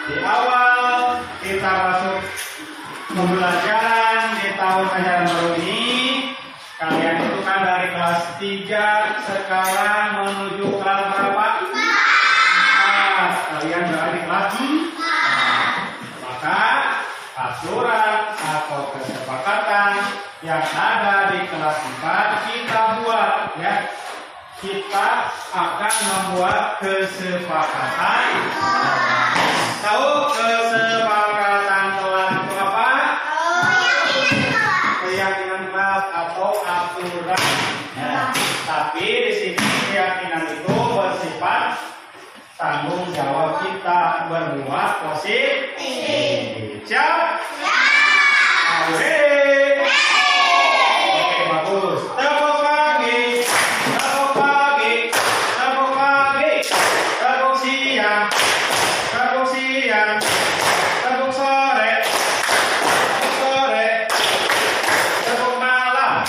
Di awal kita masuk pembelajaran di tahun ajaran baru ini, kalian itu kan dari kelas 3 sekarang menuju kelas berapa? 4. Kalian berada di kelas 4. Maka aturan atau kesepakatan yang ada di kelas 4 kita buat ya. Kita akan membuat kesepakatan. Tahu kesepakatan kelas itu apa? Keyakinan kelas atau aturan. Ya. Tapi di sini keyakinan itu bersifat tanggung jawab kita berdua positif. Siap? Oke, bagus. Tepuk pagi, tepuk pagi, tepuk pagi, tepuk siang, tepuk siang, tepuk sore, tepuk sore, tepuk malam.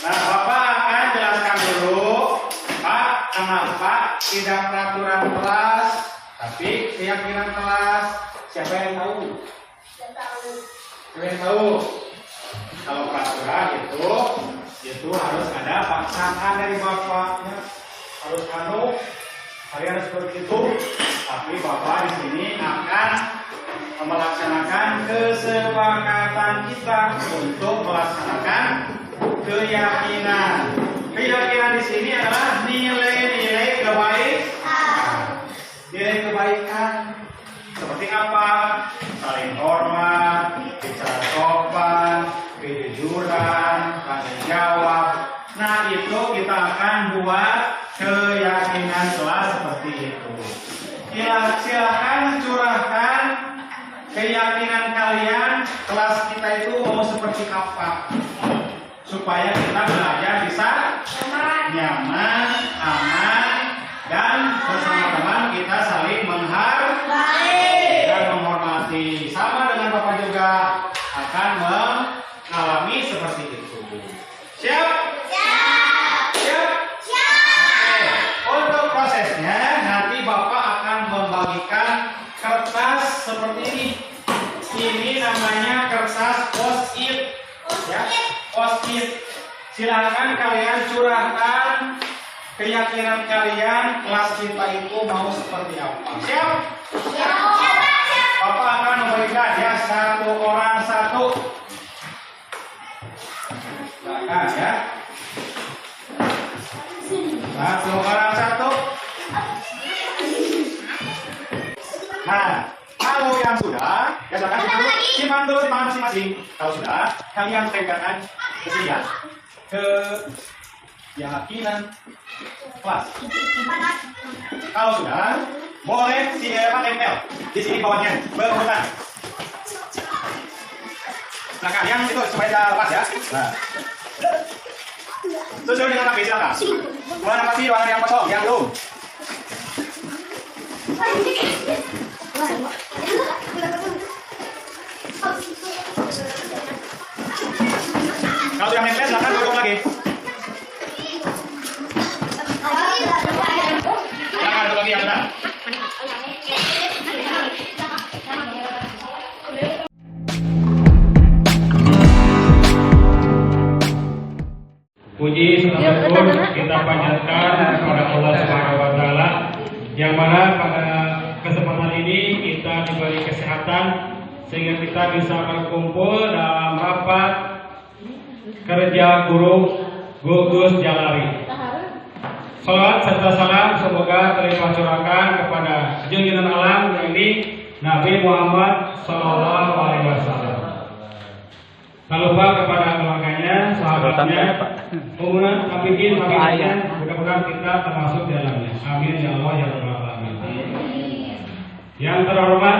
Nah, Bapak akan jelaskan dulu, Pak, kenapa tidak peraturan kelas, tapi keyakinan kelas. Siapa yang tahu? Siapa yang tahu? Kalau peraturan itu harus ada paksaan dari bapaknya, harus kalian seperti itu. Tapi bapak di sini akan melaksanakan kesepakatan kita untuk melaksanakan keyakinan. Keyakinan di sini adalah nilai-nilai kebaikan. Nilai kebaikan seperti apa? Saling hormat, bicara sopan, kejujuran, tanggung jawab. Nah, itu kita akan buat keyakinan kelas seperti itu. Ya, silakan curahkan keyakinan kalian kelas kita itu mau seperti apa, supaya kita belajar bisa nyaman, aman, dan bersama teman kita saling menghargai dan menghormati. Sama dengan Bapak juga akan mengalami seperti itu. Siap? Siap? Siap? Siap. Oke. Untuk prosesnya nanti Bapak akan membagikan kertas seperti ini. Ini namanya kertas post-it. Ya, post-it. Silakan kalian curahkan keyakinan kalian kelas kita itu mau seperti apa. Siap? Siap. Bapak akan memberikan ya, satu orang satu. Silakan ya. Satu orang satu. Nah, kalau yang sudah, ya silakan simpan dulu di masing-masing. Kalau sudah, kalian tempelkan ke sini ya. Keyakinan kelas. Kalau sudah, boleh si Eva tempel di sini bawahnya berurutan. Nah, yang itu supaya tidak lepas ya. Nah, sesuai dengan kami silakan. Mana masih warna yang kosong, yang belum? Kalau sudah nempel, silakan tutup lagi. Silakan tutup lagi yang sudah. Puji serta syukur kita panjatkan kepada Allah Subhanahu wa taala yang mana pada kesempatan ini kita diberi kesehatan sehingga kita bisa berkumpul dalam rapat kerja guru Gugus Jalari. Salawat serta salam semoga terlimpah curahkan kepada junjungan alam yakni Nabi Muhammad Sallallahu Alaihi Wasallam. Tak lupa kepada keluarganya, sahabatnya, pengguna bikin mudah-mudahan kita termasuk dalamnya. Amin ya Allah ya Rabbal Alamin. Yang terhormat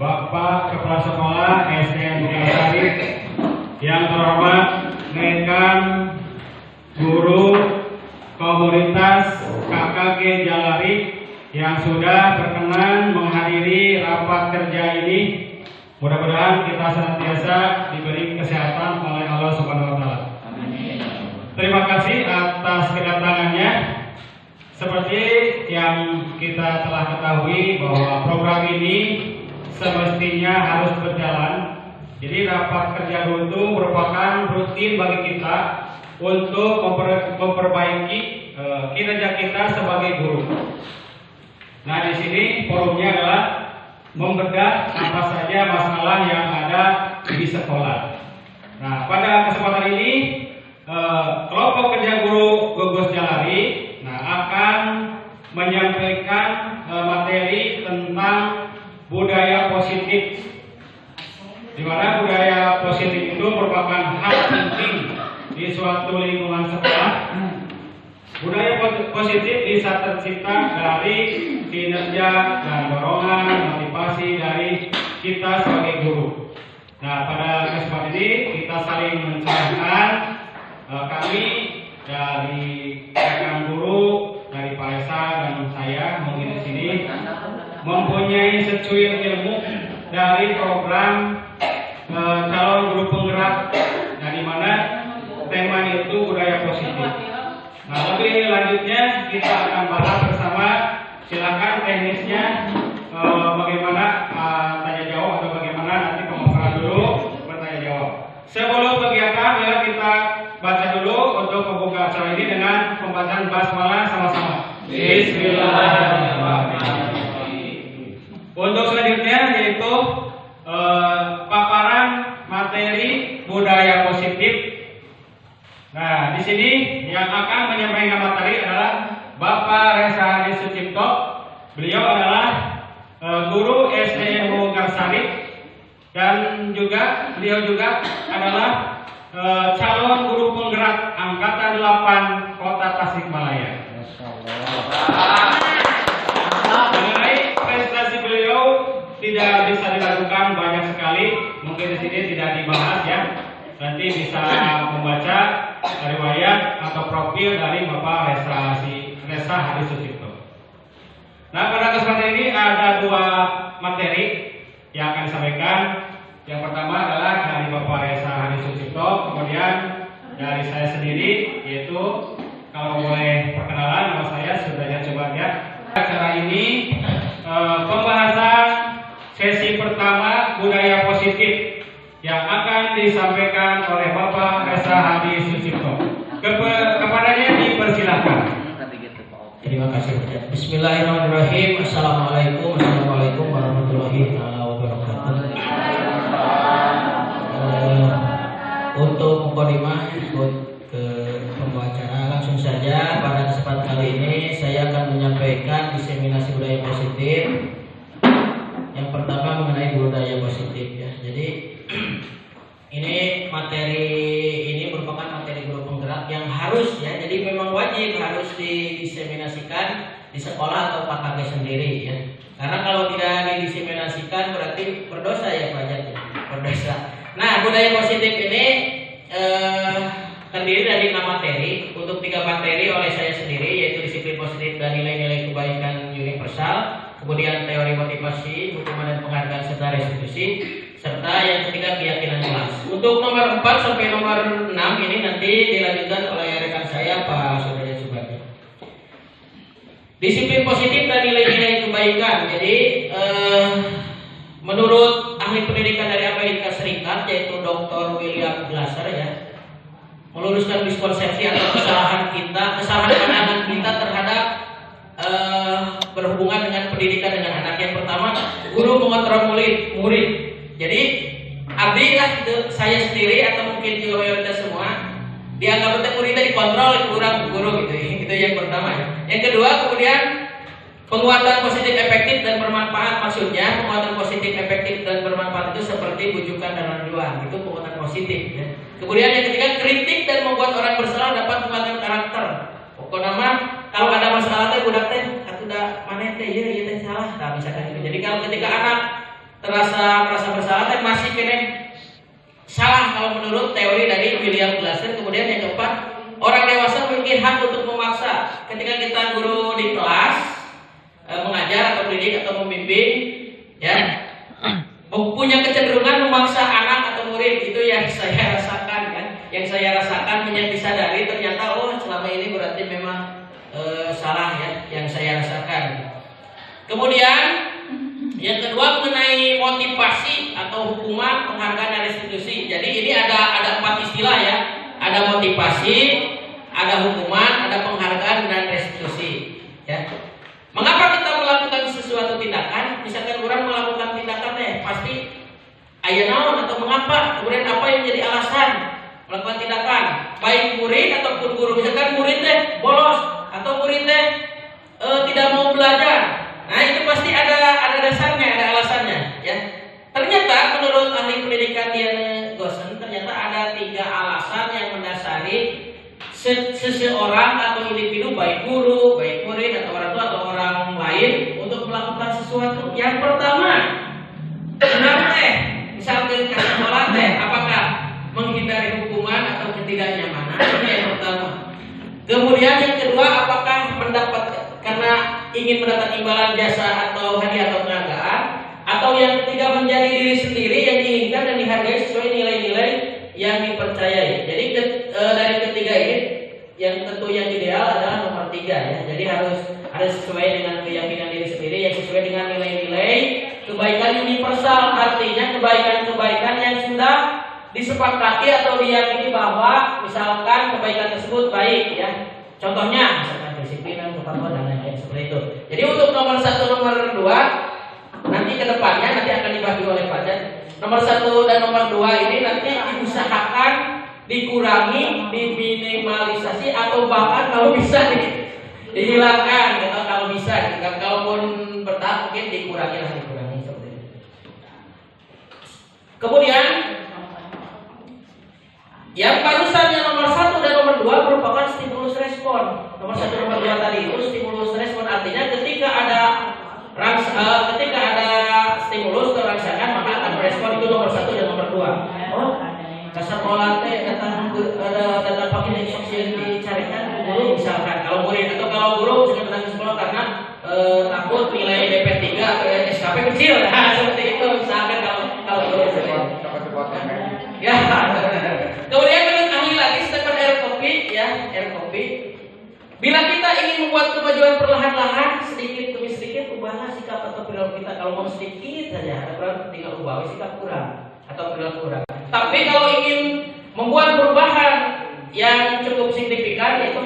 Bapak Kepala Sekolah SDN Bukasari, yang terhormat Dekan Guru Komunitas KKG Jalari yang sudah berkenan menghadiri rapat kerja ini. Mudah-mudahan kita senantiasa diberi kesehatan oleh Allah Subhanahu wa taala. Terima kasih atas kedatangannya. seperti yang kita telah ketahui bahwa program ini semestinya harus berjalan. Jadi rapat kerja guru itu merupakan rutin bagi kita untuk memperbaiki kinerja kita sebagai guru. Nah, di sini forumnya adalah membedah apa saja masalah yang ada di sekolah. Nah, pada kesempatan ini kelompok kerja guru Gugus Jalari akan menyampaikan materi tentang budaya positif, di mana budaya positif itu merupakan hal penting di suatu lingkungan sekolah. Budaya positif bisa tercipta dari kinerja dan dorongan motivasi dari kita sebagai guru. Nah, pada kesempatan ini kita saling mencerahkan. Kami dari rekan guru, dari Pak Esa dan saya mungkin di sini mempunyai secuil ilmu dari program calon guru penggerak, nah, di mana temanya itu budaya positif. Nah, lebih lanjutnya kita akan bahas bersama. Silakan teknisnya bagaimana tanya jawab atau bagaimana nanti pemaparan dulu bertanya jawab. Sebelum kegiatan ya kita baca dulu untuk membuka acara ini dengan pembacaan basmalah sama-sama. Bismillahirrahmanirrahim. Untuk selanjutnya yaitu paparan materi budaya positif. Nah, di sini yang akan menyampaikan materi adalah Bapak Resa Hadi Sucipto. Beliau adalah guru SDNU Garsari dan beliau juga adalah calon guru penggerak angkatan 8 Kota Tasikmalaya. Mengenai prestasi beliau tidak bisa diragukan, banyak sekali. Mungkin di sini tidak dibahas ya. Nanti bisa membaca riwayat atau profil dari Bapak Resa Hadi Sucipto. Nah, pada kesempatan ini ada dua materi yang akan disampaikan. Yang pertama adalah dari Bapak Resa Hadi Sucipto, kemudian dari saya sendiri, yaitu kalau boleh perkenalan, nama saya Sudrajat Subagja. Acara ini pembahasan sesi pertama budaya positif yang akan disampaikan oleh Bapak Resa Hadi Sucipto. Kepadanya dipersilahkan. Terima kasih. Bismillahirrahmanirrahim. Assalamualaikum warahmatullahi wabarakatuh. Untuk mukadimah ke pembicara langsung saja. Pada kesempatan kali ini saya akan menyampaikan diseminasi budaya positif. Yang pertama mengenai budaya positif ya. Jadi ini materi ini merupakan materi guru penggerak yang harus ya. Jadi memang wajib harus didiseminasikan di sekolah atau PKG sendiri ya. Karena kalau tidak didiseminasikan berarti berdosa ya Pak Jat, berdosa. Nah, budaya positif ini terdiri dari 6 materi. Untuk 3 materi oleh saya sendiri, yaitu disiplin positif dan nilai-nilai kebaikan universal, kemudian teori motivasi, hukuman dan penghargaan serta restitusi, serta yang ketiga keyakinan jelas. Untuk nomor 4 sampai nomor 6 ini nanti dilanjutkan oleh rekan saya Pak Sudrajat Subagja. Disiplin positif dan nilai-nilai kebaikan. Jadi menurut ahli pendidikan dari Amerika Serikat yaitu Dr. William Glasser ya, meluruskan miskonsepsi atau kesalahan pandangan kita terhadap berhubungan dengan pendidikan dengan anak. Yang pertama, guru mengontrol murid. Jadi abdi lah itu saya sendiri atau mungkin juga mayoritas semua dianggap itu muridnya dikontrol kurang guru gitu. Itu yang pertama ya. Yang kedua, kemudian penguatan positif efektif dan bermanfaat. Maksudnya penguatan positif efektif dan bermanfaat itu seperti bujukan dan randuan, itu penguatan positif ya. Kemudian yang ketiga, kritik dan membuat orang bersalah dapat menguatkan karakter. Pokoknya kalau ada masalah teh budak teh atuda maneh teh ieu teh salah. Nah, misalkan itu. Jadi kalau ketika anak merasa bersalah teh masih kena salah kalau menurut teori dari William Glasser. Kemudian yang keempat, orang dewasa memiliki hak untuk memaksa. Ketika kita guru di kelas mengajar atau mendidik atau membimbing ya, punya kecenderungan memaksa anak atau murid. Itu yang saya rasakan kan. Yang saya rasakan, yang disadari ternyata oh selama ini berarti memang salah ya. saya rasakan. Kemudian yang kedua mengenai motivasi atau hukuman, penghargaan dan restitusi. Jadi ini ada 4 istilah ya. Ada motivasi, ada hukuman, ada penghargaan dan restitusi. Ya. Mengapa kita melakukan sesuatu tindakan? Misalkan orang melakukan tindakan pasti aya naon atau mengapa? Kemudian apa yang jadi alasan melakukan tindakan? Baik murid ataupun guru. Misalkan murid bolos atau murid tidak mau belajar. Nah itu pasti ada dasarnya, ada alasannya, ya. Ternyata menurut ahli pendidikan Diana Gosen, ternyata ada 3 alasan yang mendasari seseorang atau individu, baik guru, baik murid atau orang tua atau orang lain untuk melakukan sesuatu. Yang pertama, benar misalkan ke sekolah apakah menghindari hukuman atau ketidaknyamanan? Ini yang pertama. Kemudian yang kedua, apakah karena ingin mendapat imbalan jasa atau hadiah atau penghargaan, atau yang ketiga menjadi diri sendiri yang diinginkan dan dihargai sesuai nilai-nilai yang dipercayai. Jadi dari ketiga ini yang tentu yang ideal adalah nomor 3 ya. Jadi harus sesuai dengan keyakinan diri sendiri, yang sesuai dengan nilai-nilai kebaikan universal, artinya kebaikan-kebaikan yang sudah disepakati atau diyakini bahwa misalkan kebaikan tersebut baik ya. Contohnya misalkan kedisiplinan, kepatuhan dan lain-lain seperti itu. Jadi untuk nomor 1, nomor 2 nanti kedepannya nanti akan dibagi oleh Pak Jan. Nomor 1 dan nomor 2 ini nanti diusahakan dikurangi, diminimalisasi atau bahkan kalau bisa dihilangkan atau kalau bisa, kalaupun bertahap mungkin dikurangi seperti itu. Kemudian yang barusan yang nomor 1 dan nomor 2 merupakan stimulus respon. Nomor 1 nomor 2 tadi itu stimulus respon, artinya ketika ada stimulus atau rangsangan maka akan merespon. Itu nomor 1 dan nomor 2. Oh, kasar pola datang pakai instruksi yang dicarikan guru misalkan kalau murid atau kalau guru misalkan datang ke sekolah karena takut nilai DP 3 atau SKP kecil. Nah, seperti itu misalkan kalau guru ya. Kemudian menurut ahli lagi Stephen R. Covey, bila kita ingin membuat kemajuan perlahan-lahan sedikit demi sedikit, ubahlah sikap atau perilaku kita. Kalau mau sedikit saja, ada orang tinggal ubah sikap kurang atau perilaku kurang. Tapi kalau ingin membuat perubahan yang cukup signifikan, yaitu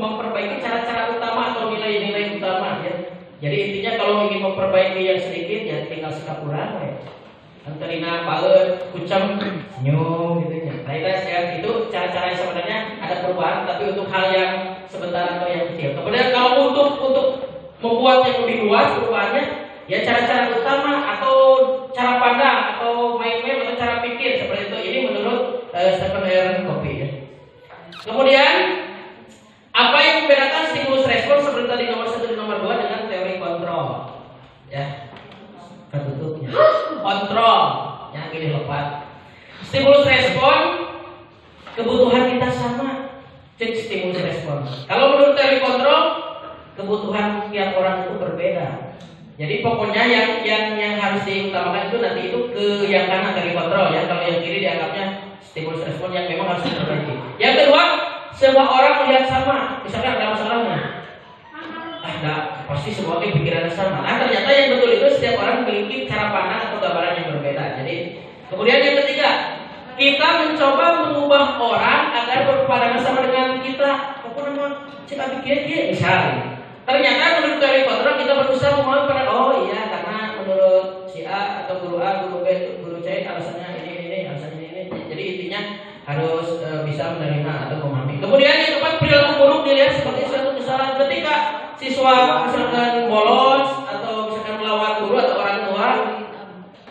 memperbaiki cara-cara utama atau nilai-nilai utama ya. Jadi intinya kalau ingin memperbaiki yang sedikit ya tinggal sikap kurang ya. Antarina paut, kucam, senyum gitu ya. Baiklah ya, itu cara-cara yang sebenarnya ada perubahan tapi untuk hal yang sebentar atau yang kecil. Kemudian kalau untuk membuat yang lebih luas perubahannya ya cara-cara utama atau cara pandang atau main-main atau cara pikir seperti itu. Ini menurut Stephen R. Covey ya. Kemudian apa yang membedakan stimulus respon seperti tadi nomor 1 dan nomor 2 dengan teori kontrol ya. Ketutupnya kontrol yang ini lepas. Stimulus respon kebutuhan kita sama, cek stimulus respon. Kalau menurut teori kontrol kebutuhan tiap orang itu berbeda. Jadi pokoknya yang harus diutamakan itu nanti itu ke yang kanan teori kontrol ya. Kalau yang kiri dianggapnya stimulus respon yang memang harus diperbaiki. Yang kedua, semua orang melihat sama. Misalkan ada masalahnya, pasti semuanya pikirannya sama. Nah ternyata yang betul itu setiap orang memiliki cara pandang atau gambaran yang berbeda. Jadi kemudian yang ketiga, kita mencoba mengubah orang agar berpandangan sama dengan kita. Apa namanya? Cek pikir misalnya. Ternyata menurut teori kontrol kita berusaha memahami pada iya karena menurut si A atau guru A, guru B, guru C alasannya ini, alasannya ini. Jadi intinya harus bisa menerima atau memahami. Kemudian yang keempat, perilaku buruk dilihat sebagai suatu kesalahan ketika siswa misalkan bolos atau misalkan melawan guru atau orang tua,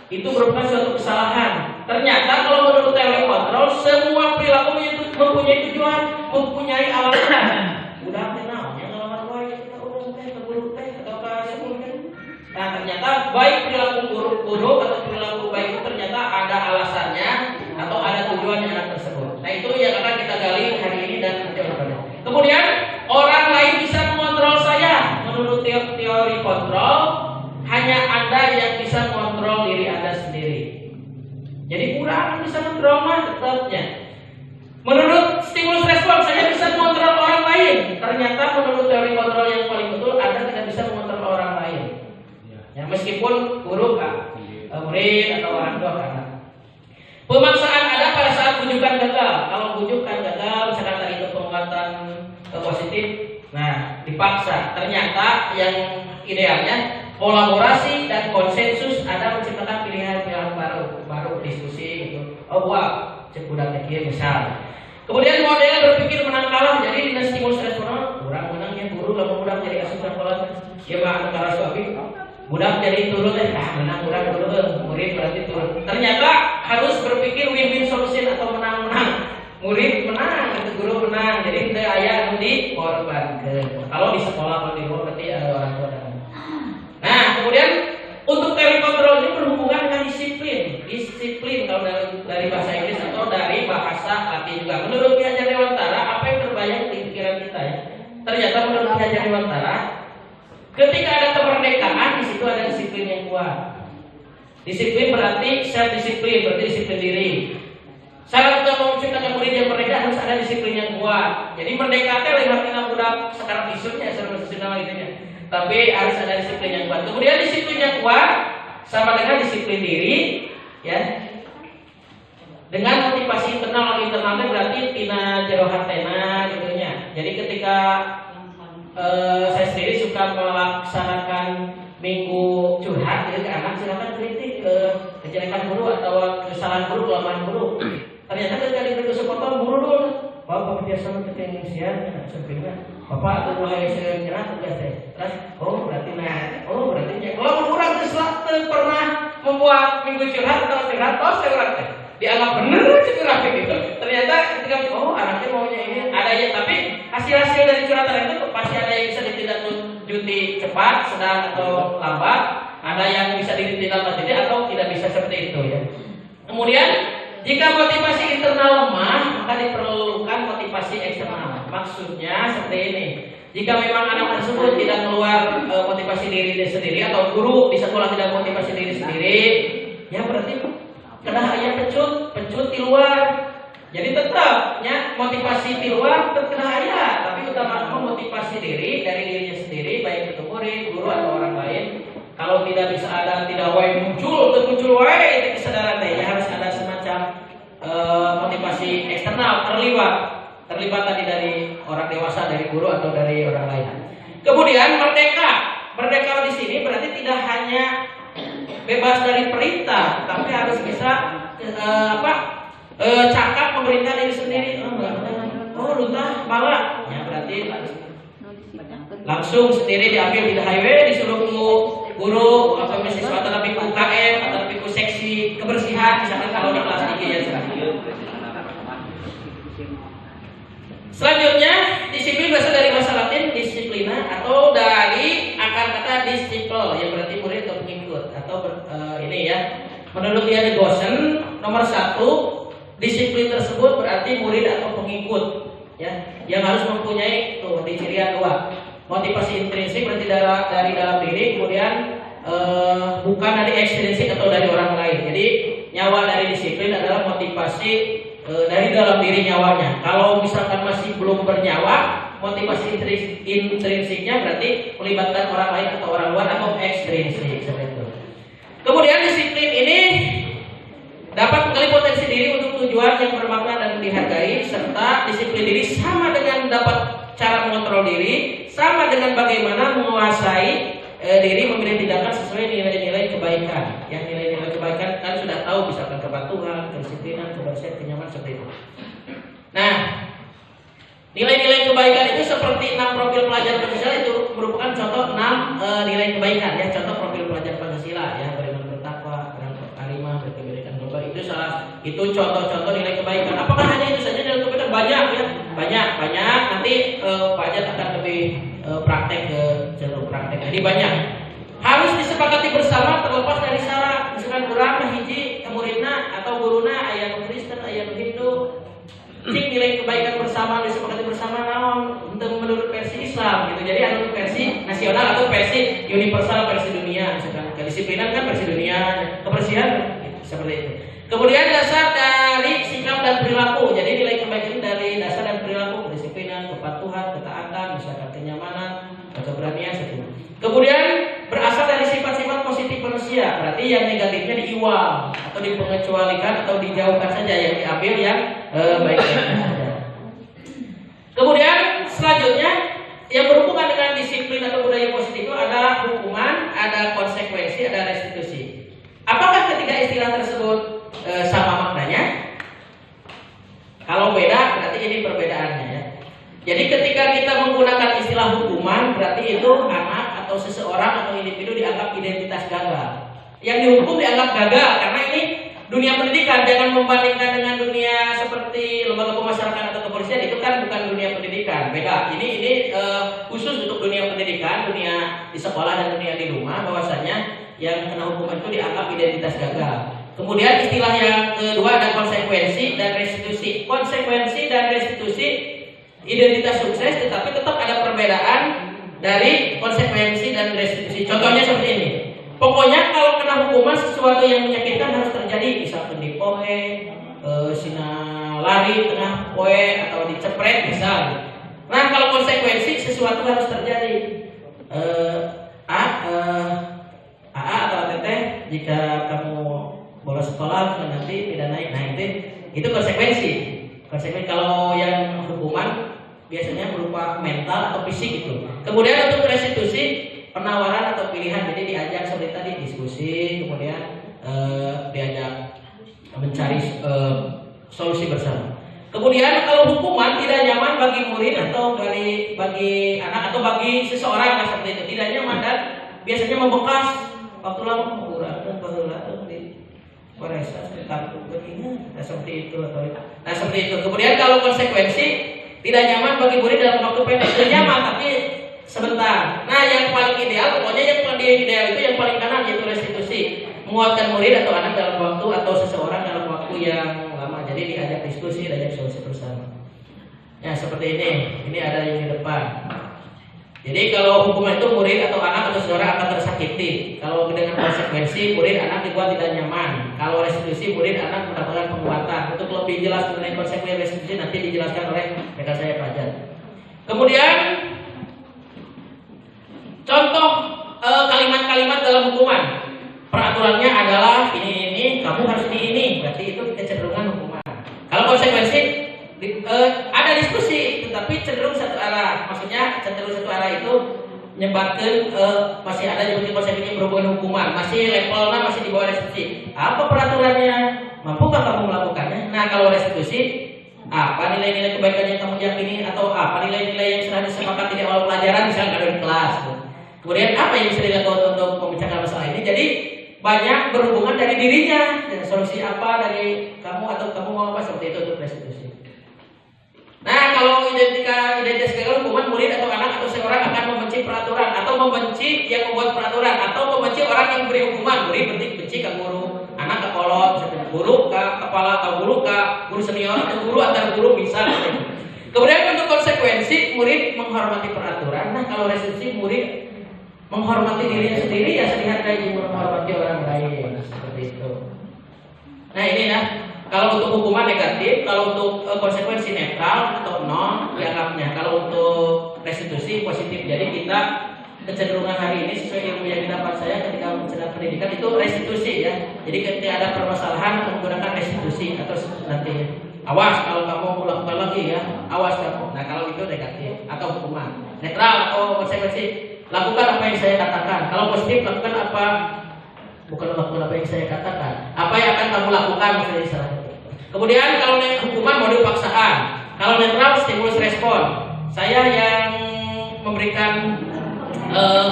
itu merupakan suatu kesalahan. Ternyata kalau menurut teori kontrol semua perilaku itu mempunyai tujuan, mempunyai alasan. Udah kenal yang ngelawan wae kita udah ke guru atau ke sekolah. Nah ternyata baik perilaku buruk atau perilaku baik itu ternyata ada alasannya atau ada tujuan yang anak tersebut. Nah itu yang akan kita gali hari ini dan nanti oleh. Kemudian orang lain bisa mengontrol saya. Menurut teori kontrol, hanya Anda yang bisa mengontrol diri Anda sendiri. Jadi kurang bisa mengontrol tetapnya. Menurut stimulus respon, saya bisa mengontrol orang lain. Ternyata menurut teori kontrol yang paling betul, Anda tidak meskipun guru murid atau orang tua anak. Pemaksaan ada pada saat bujukan gagal. Kalau bujukan gagal, misalkan tadi itu penguatan positif, nah dipaksa. Ternyata yang idealnya kolaborasi dan konsensus ada menciptakan pilihan-pilihan baru diskusi gitu. Oh wah, cek budak tekir misal. Kemudian model berpikir menang kalah, jadi dengan stimulus responan, kurang menangnya guru lalu budak jadi asupan pola. Ya mah antara suami budak jadi turun menang budak turun, murid berarti turun. Ternyata harus berpikir win-win solution atau menang-menang. Murid menang, guru menang, jadi tidak ayah dikorbankan. Kalau di sekolah atau di rumah berarti ada orang tua. Nah, kemudian untuk teori kontrol ini berhubungan dengan disiplin kalau dari bahasa Inggris atau dari bahasa Latin juga. Menurut Ki Hajar Dewantara, apa yang terbayang di pikiran kita ya? Ternyata menurut Ki Hajar Dewantara, ketika ada kemerdekaan di situ ada disiplin yang kuat. Disiplin berarti self disiplin, berarti disiplin diri. Syarat untuk menciptakan murid yang merdeka harus ada disiplin yang kuat. Jadi merdeka itu lewat kita budak sekarang isunya secara gitu ya. Tapi harus ada disiplin yang kuat. Kemudian disiplin yang kuat sama dengan disiplin diri, ya. Dengan motivasi internalnya berarti tina jero hatena gitunya. Jadi ketika saya sendiri suka melaksanakan minggu curhat gitu ke anak, silakan kritik ke kejelekan guru atau kesalahan guru, kelemahan guru. Ternyata ketika diberi kesempatan guru dulu, Bapak biasa ketinggian siang, sebenarnya Bapak atau mulai sering cerah tugas saya. Terus, berarti kalau kurang sesuatu pernah membuat minggu curhat atau curhat, saya orang dianggap benar curhat gitu. Ternyata ketika anaknya maunya ini ada ya, tapi hasil dari curhatan itu pasti ada yang bisa ditindaklanjuti cepat, sedang atau lambat, ada yang bisa ditindaklanjuti atau tidak bisa seperti itu ya. Kemudian jika motivasi internal lemah, maka diperlukan motivasi eksternal. Maksudnya seperti ini. Jika memang anak tersebut tidak keluar motivasi diri sendiri atau guru di sekolah tidak motivasi diri sendiri, ya berarti kena ayah pecut di luar. Jadi tetapnya motivasi di luar terkena ayah, tapi utama motivasi diri dari dirinya sendiri, baik itu murid, guru atau orang lain. Kalau tidak bisa ada, tidak muncul itu kesadaran ya harus ada semacam motivasi eksternal terlibat tadi dari orang dewasa, dari guru atau dari orang lain. Kemudian merdeka di sini berarti tidak hanya bebas dari perintah, tapi harus bisa cakap memerintah diri sendiri. Luntah malah, ya berarti langsung sendiri diambil di highway, disuruh guru atau siswa tetapi ke UKM atau ke seksi kebersihan misalnya kalau di kelas 3 ya selanjutnya disiplin berasal dari bahasa Latin disiplina atau dari akar kata disciple yang berarti murid atau pengikut atau ini ya menurut dia Gosen nomor 1 disiplin tersebut berarti murid atau pengikut ya yang harus mempunyai di ciri 2 motivasi intrinsik berarti dari dalam diri, kemudian bukan dari ekstrinsik atau dari orang lain. Jadi nyawa dari disiplin adalah motivasi dari dalam diri nyawanya. Kalau misalkan masih belum bernyawa, motivasi intrinsiknya berarti melibatkan orang lain atau orang luar atau ekstrinsik seperti itu. Kemudian disiplin ini dapat menggali potensi diri untuk tujuan yang bermakna dan dihargai, serta disiplin diri sama dengan dapat cara mengontrol diri, sama dengan bagaimana menguasai diri memilih tindakan sesuai nilai-nilai kebaikan. Yang nilai-nilai kebaikan kan sudah tahu, misalkan kepatuhan, kedisiplinan, kebersihan, kenyamanan seperti itu. Nah, nilai-nilai kebaikan itu seperti 6 profil pelajar Pancasila itu merupakan contoh 6 nilai kebaikan ya, contoh profil pelajar Pancasila ya, beriman bertakwa, berkarimah, berkebinekaan global itu contoh-contoh nilai kebaikan. Apakah hanya itu saja nilai kebaikan? Banyak ya, banyak. Nanti Pak Ajat akan lebih praktek ke jalur praktek. Jadi banyak. Harus disepakati bersama terlepas dari syarat. Misalkan kurang hiji muridna atau guruna aya nu Kristen, aya nu Hindu. Cik nilai kebaikan bersama disepakati bersama naon menurut versi Islam gitu. Jadi ada versi nasional atau versi universal, versi dunia. Misalkan kedisiplinan kan versi dunia, kebersihan gitu, seperti itu. Kemudian dasar dari sikap dan perilaku. Jadi nilai kebaikan dari dasar dan perilaku, kedisiplinan, kepatuhan, ketaatan, misalkan kenyamanan, keberanian seperti itu. Kemudian berasal dari sifat-sifat positif manusia, berarti yang negatifnya diiwal atau dipengecualikan atau dijauhkan saja, yang diambil yang baik-baiknya saja. Kemudian selanjutnya yang berhubungan dengan disiplin atau budaya positif itu ada hukuman, ada konsekuensi, ada restitusi. Apakah ketiga istilah tersebut sama maknanya? Kalau beda berarti ini perbedaannya ya. Jadi ketika kita menggunakan istilah hukuman berarti itu anak atau seseorang atau individu dianggap identitas gagal. Yang dihukum dianggap gagal karena ini dunia pendidikan, jangan membandingkan dengan dunia seperti lembaga pemasyarakatan atau kepolisian, itu kan bukan dunia pendidikan, beda. Ini khusus untuk dunia pendidikan, dunia di sekolah dan dunia di rumah, bahwasanya yang kena hukuman itu dianggap identitas gagal. Kemudian istilah yang kedua ada konsekuensi dan restitusi. Konsekuensi dan restitusi identitas sukses, tetapi tetap ada perbedaan dari konsekuensi dan restitusi. Contohnya seperti ini. Pokoknya kalau kena hukuman sesuatu yang menyakitkan harus terjadi, misalkan dipoe, sina lari tengah poe atau dicepret misal. Nah kalau konsekuensi sesuatu harus terjadi. Atau teteh jika kamu bolos sekolah nanti tidak naik. Nah itu konsekuensi. Konsekuensi kalau yang hukuman biasanya berupa mental atau fisik itu. Kemudian untuk restitusi penawaran atau pilihan, jadi diajak seperti tadi diskusi, kemudian diajak mencari solusi bersama. Kemudian kalau hukuman tidak nyaman bagi murid atau bagi anak atau bagi seseorang seperti itu, tidak nyaman dan biasanya membekas waktu lama mengurangkan bahula di Korea kartu begini, seperti itu atau nah seperti itu. Kemudian kalau konsekuensi tidak nyaman bagi murid dalam waktu pendek, tidak nyaman tapi sebentar. Nah yang paling ideal, pokoknya yang paling ideal itu yang paling kanan yaitu restitusi, menguatkan murid atau anak dalam waktu atau seseorang dalam waktu yang lama. Jadi diajak diskusi, diajak solusi bersama. Ya seperti ini ada yang di depan. Jadi kalau hukuman itu murid atau anak atau saudara akan tersakiti. Kalau dengan konsekuensi murid anak dibuat tidak nyaman. Kalau restitusi murid anak mendapatkan penguatan. Untuk lebih jelas mengenai konsekuensi restitusi nanti dijelaskan oleh rekan saya Fajar. Kemudian contoh kalimat-kalimat dalam hukuman. Peraturannya adalah ini kamu harus ini. Berarti itu kecenderungan hukuman. Kalau konsekuensi ada diskusi, tetapi cenderung satu arah. Maksudnya cenderung satu arah itu menyebabkan masih ada yang konsekuensi berhubungan hukuman, masih levelnya masih di bawah restitusi. Apa peraturannya? Mampukah kamu melakukannya? Nah kalau restitusi, apa nilai-nilai kebaikan yang kamu yakini atau apa nilai-nilai yang sudah disepakati di awal pelajaran misalnya di kelas. Kemudian apa yang bisa dilakukan untuk memecahkan masalah ini? Jadi banyak berhubungan dari dirinya. Dan solusi apa dari kamu atau kamu mau apa seperti itu untuk restitusi. Nah kalau identitas gagal hukuman murid atau anak atau seorang akan membenci peraturan atau membenci yang membuat peraturan atau membenci orang yang beri hukuman. Murid benci ke guru, anak ke kolot, guru ke kepala atau guru ke guru senior atau guru antar guru bisa. Kemudian untuk konsekuensi murid menghormati peraturan. Nah kalau restitusi murid menghormati dirinya sendiri ya sedihakai menghormati orang lain seperti itu. Nah ini ya. Kalau untuk hukuman negatif, kalau untuk konsekuensi netral atau nol dianggapnya. Kalau untuk restitusi positif. Jadi kita kecenderungan hari ini sesuai ilmu yang didapat saya ketika menceritakan pendidikan itu restitusi ya. Jadi ketika ada permasalahan menggunakan restitusi atau nanti awas kalau kamu melakukan lagi ya, awas kamu. Nah kalau itu negatif atau hukuman. Netral atau konsekuensi, lakukan apa yang saya katakan. Kalau positif lakukan apa? Bukan lakukan apa yang saya katakan. Apa yang akan kamu lakukan misalnya istilahnya. Kemudian kalau hukuman modul paksaan. Kalau netral stimulus respon. Saya yang memberikan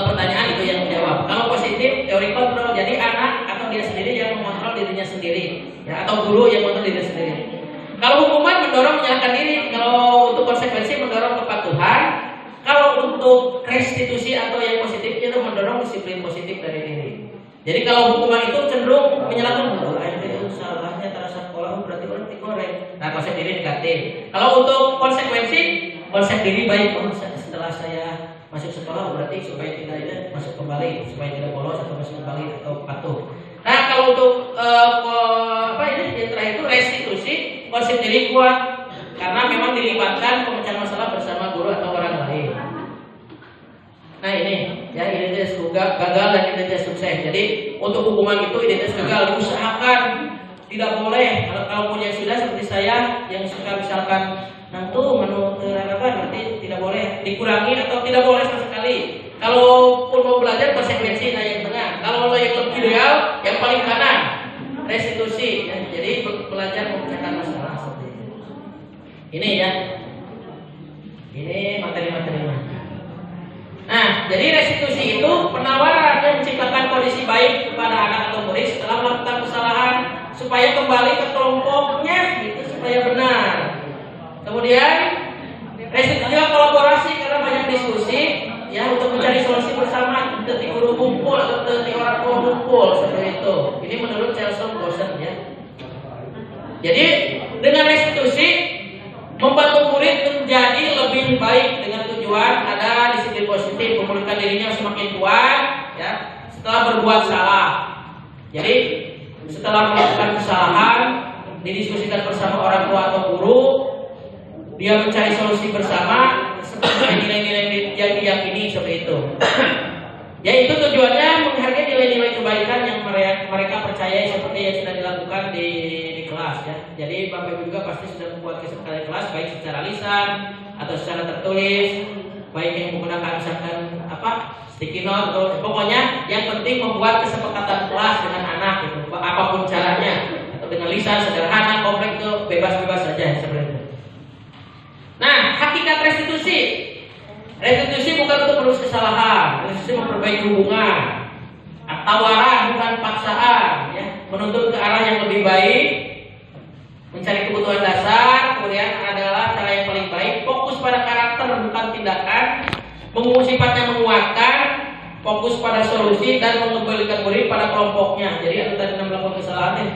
pertanyaan itu yang menjawab. Kalau positif teori kontrol. Jadi anak atau dia sendiri yang mengontrol dirinya sendiri ya, atau guru yang mengontrol dirinya sendiri. Kalau hukuman mendorong menyalahkan diri. Kalau untuk konsekuensi mendorong kepatuhan. Kalau untuk restitusi atau yang positif itu mendorong disiplin positif dari diri. Jadi kalau hukuman itu cenderung menyalahkan, itu salahnya terasa sekolah berarti korek. Nah konsep diri negatif. Kalau untuk konsekuensi, konsep diri baik. Setelah saya masuk sekolah berarti supaya tidak masuk kembali, supaya tidak bolos atau masuk kembali atau patuh. Nah kalau untuk yang terakhir itu restitusi, konsep diri kuat karena memang dilibatkan pemecahan masalah bersama guru atau orang lain. Nah ini ya identitas gagal dan identitas sukses. Jadi untuk hukuman itu identitas gagal diusahakan tidak boleh. Kalau punya sudah seperti saya yang suka misalkan nanti menurut berarti tidak boleh dikurangi atau tidak boleh sama sekali. Kalaupun mau belajar konsekuensi yang tengah. Kalau yang lebih ideal yang paling kanan restitusi ya. Jadi belajar memecahkan masalah seperti itu. Ini ya. Ini materi-materinya. Nah, jadi restitusi itu penawaran yang menciptakan kondisi baik kepada anak atau murid setelah melakukan kesalahan supaya kembali ke kelompoknya itu supaya benar. Kemudian restitusi juga kolaborasi karena banyak diskusi ya untuk mencari solusi bersama ketika guru kumpul atau ketika orang tua kumpul seperti itu. Ini menurut Celson Gosen ya. Jadi dengan restitusi membantu murid menjadi lebih baik dengan tujuan ada disiplin positif, memulihkan dirinya semakin kuat ya setelah berbuat salah. Jadi setelah melakukan kesalahan didiskusikan bersama orang tua atau guru, dia mencari solusi bersama sesuai nilai-nilai yang diyakini seperti itu. Yaitu tujuannya menghargai nilai-nilai kebaikan yang mereka percayai seperti yang sudah dilakukan di kelas ya. Jadi Bapak Ibu juga pasti sudah membuat kesepakatan kelas baik secara lisan atau secara tertulis, baik yang menggunakan misalkan sticky note atau pokoknya yang penting membuat kesepakatan kelas dengan anak gitu. Apapun caranya atau dengan lisan sederhana, kompleks itu bebas-bebas saja seperti itu. Nah, hakikat restitusi. Restitusi bukan untuk merus kesalahan, restitusi memperbaiki hubungan. Tawaran bukan paksaan, ya. Menuntut ke arah yang lebih baik, mencari kebutuhan dasar, kemudian adalah cara yang paling baik. Fokus pada karakter bukan tindakan, sifatnya menguatkan, fokus pada solusi dan mengembalikan murid pada kelompoknya. Jadi ada tadi melakukan kesalahan yang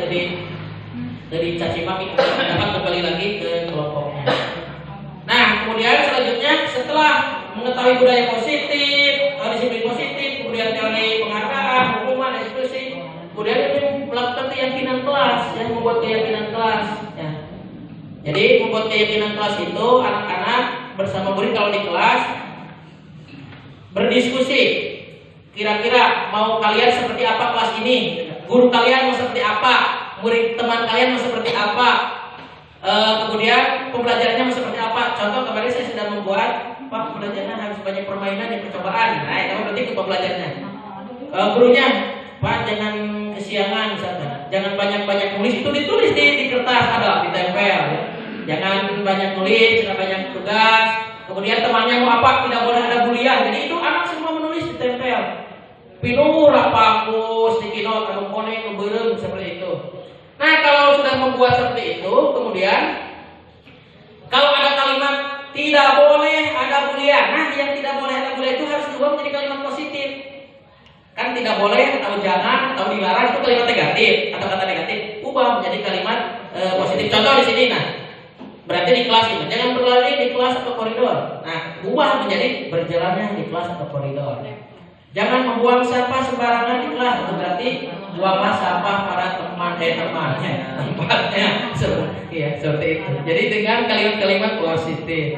tadi caci maki dapat kembali lagi ke kelompoknya. Nah, kemudian selanjutnya setelah mengetahui budaya positif, disiplin positif, kemudian teori penghargaan, hukuman, restitusi, kemudian melakukan keyakinan kelas, ya, membuat keyakinan kelas. Ya. Jadi membuat keyakinan kelas itu anak-anak bersama murid kalau di kelas berdiskusi. Kira-kira mau kalian seperti apa kelas ini? Guru kalian mau seperti apa? Murid teman kalian mau seperti apa? Kemudian pembelajarannya mau seperti apa? Contoh kemarin saya sudah membuat pembelajarannya harus banyak permainan dan percobaan. Nah, itu berarti ke pembelajarannya. Gurunya, Pak jangan kesiangan misalkan, jangan banyak-banyak nulis, itu ditulis di kertas ada, ditempel. Ya. Jangan banyak nulis, jangan banyak tugas. Kemudian temannya mau apa? Tidak boleh ada bulian. Jadi itu anak semua menulis ditempel. Pinuh rapaku, sticky note, atau konek, kebereng seperti itu. Nah, kalau sudah membuat seperti itu, kemudian kalau ada kalimat tidak boleh ada bulian. Nah, yang tidak boleh ada bulian itu harus diubah menjadi kalimat positif. Kan tidak boleh atau jangan atau dilarang itu kalimat negatif atau kata negatif, ubah menjadi kalimat positif. Contoh di sini, nah, berarti di kelas ini jangan berlari di kelas atau koridor. Nah, ubah menjadi berjalannya di kelas atau koridor. Jangan membuang sampah sembarangan di kelas, itu berarti buanglah sampah para temannya, tempatnya, seperti itu. Jadi dengan kalimat-kalimat positif.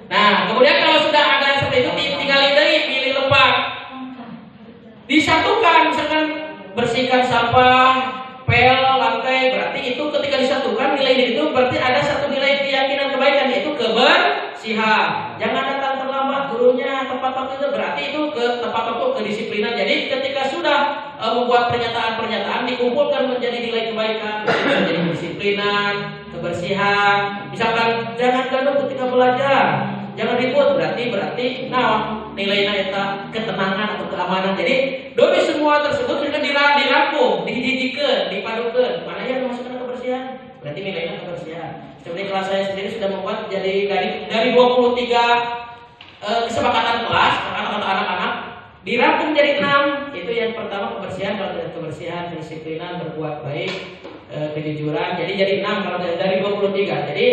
Nah, kemudian kalau sudah ada seperti itu, tinggal pilih lepas, disatukan, misalkan bersihkan sampah, pel, lantai, berarti itu ketika disatukan nilai itu berarti ada satu nilai keyakinan kebaikan yaitu kebersihan. Jangan datang terlambat gurunya tepat waktu itu, berarti itu ke tepat waktu kedisiplinan. Jadi ketika sudah membuat pernyataan-pernyataan dikumpulkan menjadi nilai kebaikan, menjadi kedisiplinan, kebersihan. Misalkan jangan gaduh ketika belajar, jangan ribut, berarti nilainya itu ketenangan atau keamanan. Jadi dari semua tersebut sudah dirangkum, dididikan, dipadukan. Mana yang masukkan kebersihan? Berarti nilainya kebersihan. Seperti kelas saya sendiri sudah membuat jadi dari 23 kesepakatan kelas anak-anak dirangkum menjadi 6. Itu yang pertama kebersihan, kalau dari kebersihan, kedisiplinan, berbuat baik, kejujuran. Jadi 6 kalau dari 23. Jadi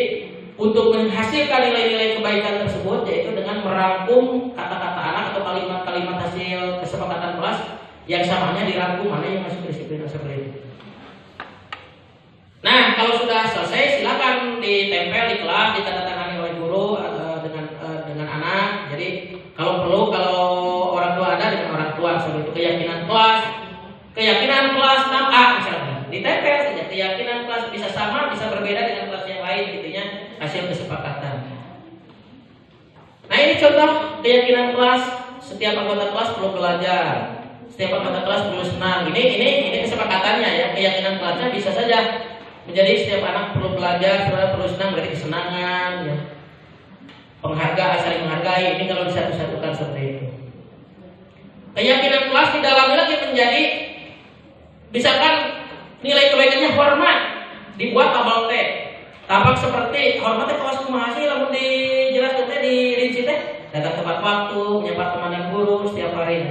untuk menghasilkan nilai-nilai kebaikan tersebut yaitu dengan merangkum kata-kata anak atau kalimat-kalimat hasil kesepakatan kelas yang samanya dirangkum mana yang masuk disiplin seperti itu. Nah, kalau sudah selesai silakan ditempel di kelas, ditandatangani oleh guru dengan anak. Jadi kalau perlu, kalau orang tua ada dengan orang tua seperti itu. Keyakinan kelas, keyakinan kelas 6A misalnya ditempel saja, keyakinan kelas bisa sama bisa berbeda dengan kelas yang lain gitu ya, hasil kesepakatan. Nah ini contoh keyakinan kelas, setiap anggota kelas perlu belajar, setiap anggota kelas perlu senang. Ini kesepakatannya ya, keyakinan kelasnya bisa saja menjadi setiap anak perlu belajar, perlu senang, berarti kesenangan ya. Penghargaan, saling menghargai, ini kalau disatu-satukan seperti itu. Keyakinan kelas di dalamnya lagi menjadi, misalkan nilai kebaikannya hormat, dibuat tabel T. Tampak seperti hormatnya kelas kumaha sih, lamun dijelaskan teh di rinci teh, datang tepat waktu, menyapa teman dan guru setiap hari.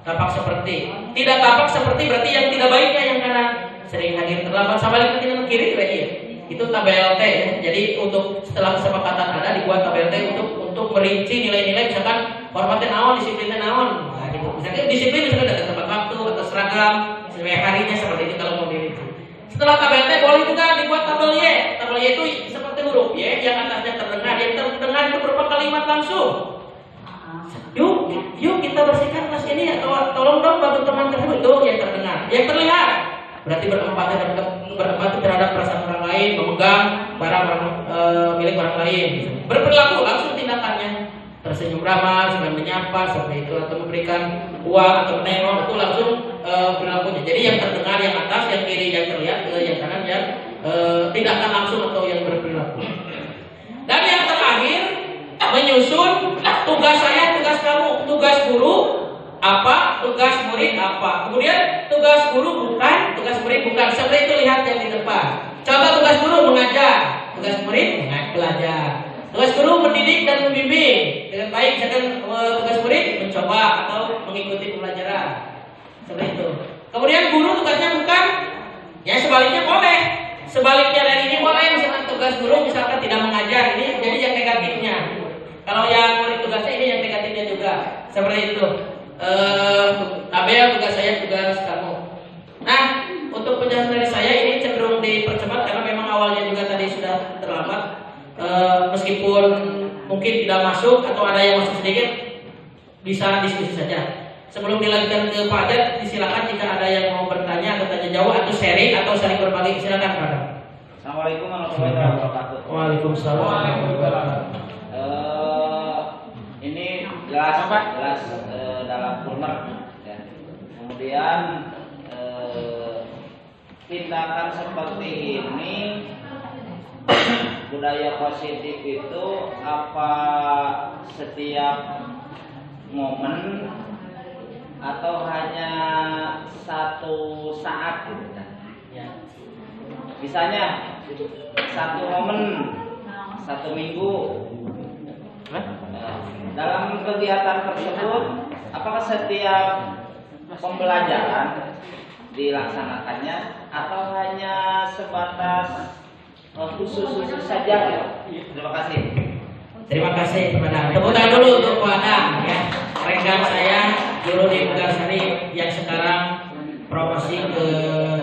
Tampak seperti, tidak tampak seperti berarti yang tidak baiknya yang kanan, sering hadir terlambat, sama dengan kiri berarti ya. Itu tabel T ya. Jadi untuk setelah kesepakatan ada dibuat tabel T untuk merinci nilai-nilai, misalkan hormatnya naon, disiplinnya naon. Nah, gitu. Misalkan disiplin misalkan datang tepat waktu atau seragam sesuai harinya seperti itu kalau mau dirinci. Setelah tabel T boleh juga dibuat tabel Y. Tabel Y itu seperti huruf Y yang atasnya terdengar, yang terdengar itu berupa kalimat langsung. Yuk kita bersihkan kelas ini atau tolong dong bantu teman tersebut, itu yang terdengar. Yang terlihat berarti berempati terhadap perasaan orang lain, memegang barang milik orang lain. Berperilaku langsung tindakannya, tersenyum ramah, sedang menyapa seperti itu, atau memberikan uang atau menengok, itu langsung perilakunya. Jadi yang terdengar yang atas, yang kiri yang terlihat, yang kanan yang tindakan langsung atau yang berperilaku. Dan yang terakhir menyusun tugas saya, tugas kamu, tugas guru apa, tugas murid apa. Kemudian tugas guru bukan, tugas murid bukan. Seperti itu lihat yang di depan. Contoh tugas guru mengajar, tugas murid belajar. Tugas guru mendidik dan membimbing dengan baik. Misalkan tugas murid mencoba atau mengikuti pembelajaran. Seperti itu. Kemudian guru tugasnya bukan, ya sebaliknya boleh. Sebaliknya dari ini boleh, misalkan tugas guru misalkan tidak mengajar, ini jadi yang negatifnya. Kalau yang murid tugasnya ini yang negatifnya juga. Seperti itu. Tabel tugas saya, tugas kamu. Nah, untuk penjelasan dari saya ini cenderung dipercepat karena memang awalnya juga tadi sudah terlambat. Meskipun mungkin tidak masuk atau ada yang masuk sedikit, bisa diskusi saja. Sebelum dilanjutkan ke Pak Ajat, disilakan jika ada yang mau bertanya atau tanya jawab atau sharing atau saling berbagi, silakan Pak. Assalamualaikum warahmatullahi wabarakatuh. Waalaikumsalam warahmatullahi wabarakatuh. Ini gelas dalam kulmer ya. Kemudian tindakan seperti ini budaya positif itu apa setiap momen atau hanya satu saat gitu ya. Misalnya satu momen, satu minggu. Dalam kegiatan tersebut, apakah setiap pembelajaran dilaksanakannya atau hanya sebatas khusus-khusus saja? Ya? Terima kasih. Terima kasih kepada tepuk tangan dulu untuk Pak Adam ya. Rekan saya guru di Megarsari yang sekarang promosi ke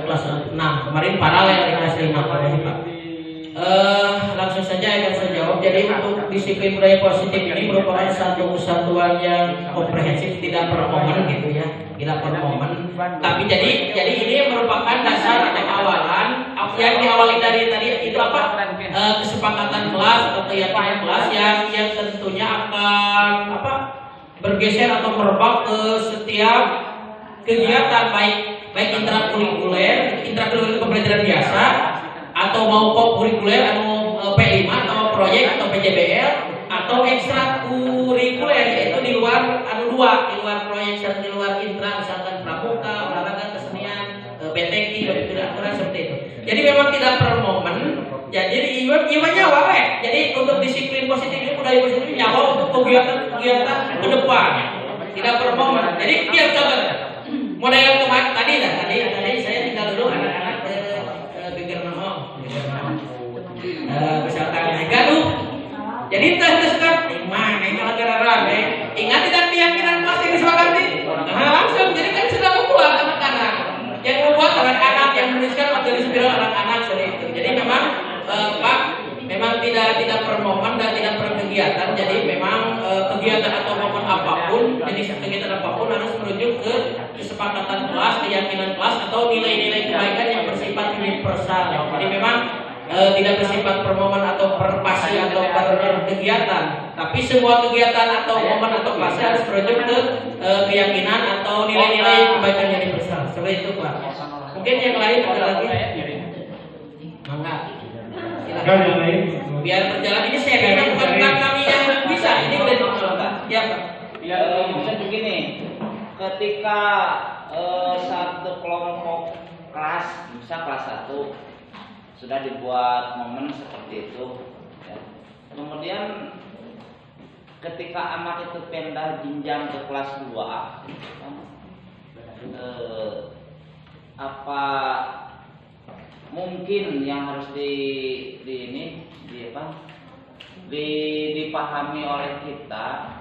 kelas 6. Kemarin paralel di kelas 5 Pak. Langsung saja akan saya jawab. Jadi untuk disiplin budaya positif ini merupakan satu kesatuan yang komprehensif, tidak per momen gitu ya, tidak per momen. Tapi jadi ini merupakan dasar atau awalan yang diawali dari tadi itu apa? Kesepakatan kelas atau keyakinan kelas yang tentunya akan apa? Bergeser atau merebak ke setiap kegiatan baik intrakurikuler pembelajaran biasa atau mau kurikuler atau P5 atau proyek atau PJBL atau ekstrakurikuler yaitu di luar di luar proyek dan di luar intra, misalkan pramuka, olahraga, kesenian, BTK, tidak seperti itu. Jadi memang tidak per momen. Jadi imannya wae. Jadi untuk disiplin positif ini budaya positif ini nyawa untuk kegiatan ke depan. Tidak per momen. Jadi dia coba model kemarin tadi saya tinggal dulu anak-anak misalkan gaduh. Jadi tes kan mana yang gara-gara ingat tidak keyakinan kelas yang disepakati. Nah langsung jadi kan sudah membuat anak-anak yang membuat anak-anak yang menuliskan materi spiral anak-anak seperti itu. Jadi memang Pak memang tidak per momen dan tidak per kegiatan. Jadi memang kegiatan atau momen apapun apapun, jenis kegiatan apapun harus merujuk ke kesepakatan kelas, keyakinan kelas atau nilai-nilai kebaikan yang bersifat universal. Jadi memang tidak bersifat per momen atau per pasti atau per kegiatan, tapi semua kegiatan atau momen atau kelas harus merujuk ke keyakinan atau nilai-nilai kebaikan yang universal. Seperti itu Pak. Mungkin yang lain ada lagi? Mangga. Silakan yang lain. Biar berjalan ini saya kira bukan kami yang bisa, ini udah dilakukan. Ya Pak. Bisa begini, ketika satu kelompok kelas, bisa kelas 1 sudah dibuat momen seperti itu, ya. Kemudian ketika anak itu pindah jenjang ke kelas 2, apa mungkin yang harus dipahami oleh kita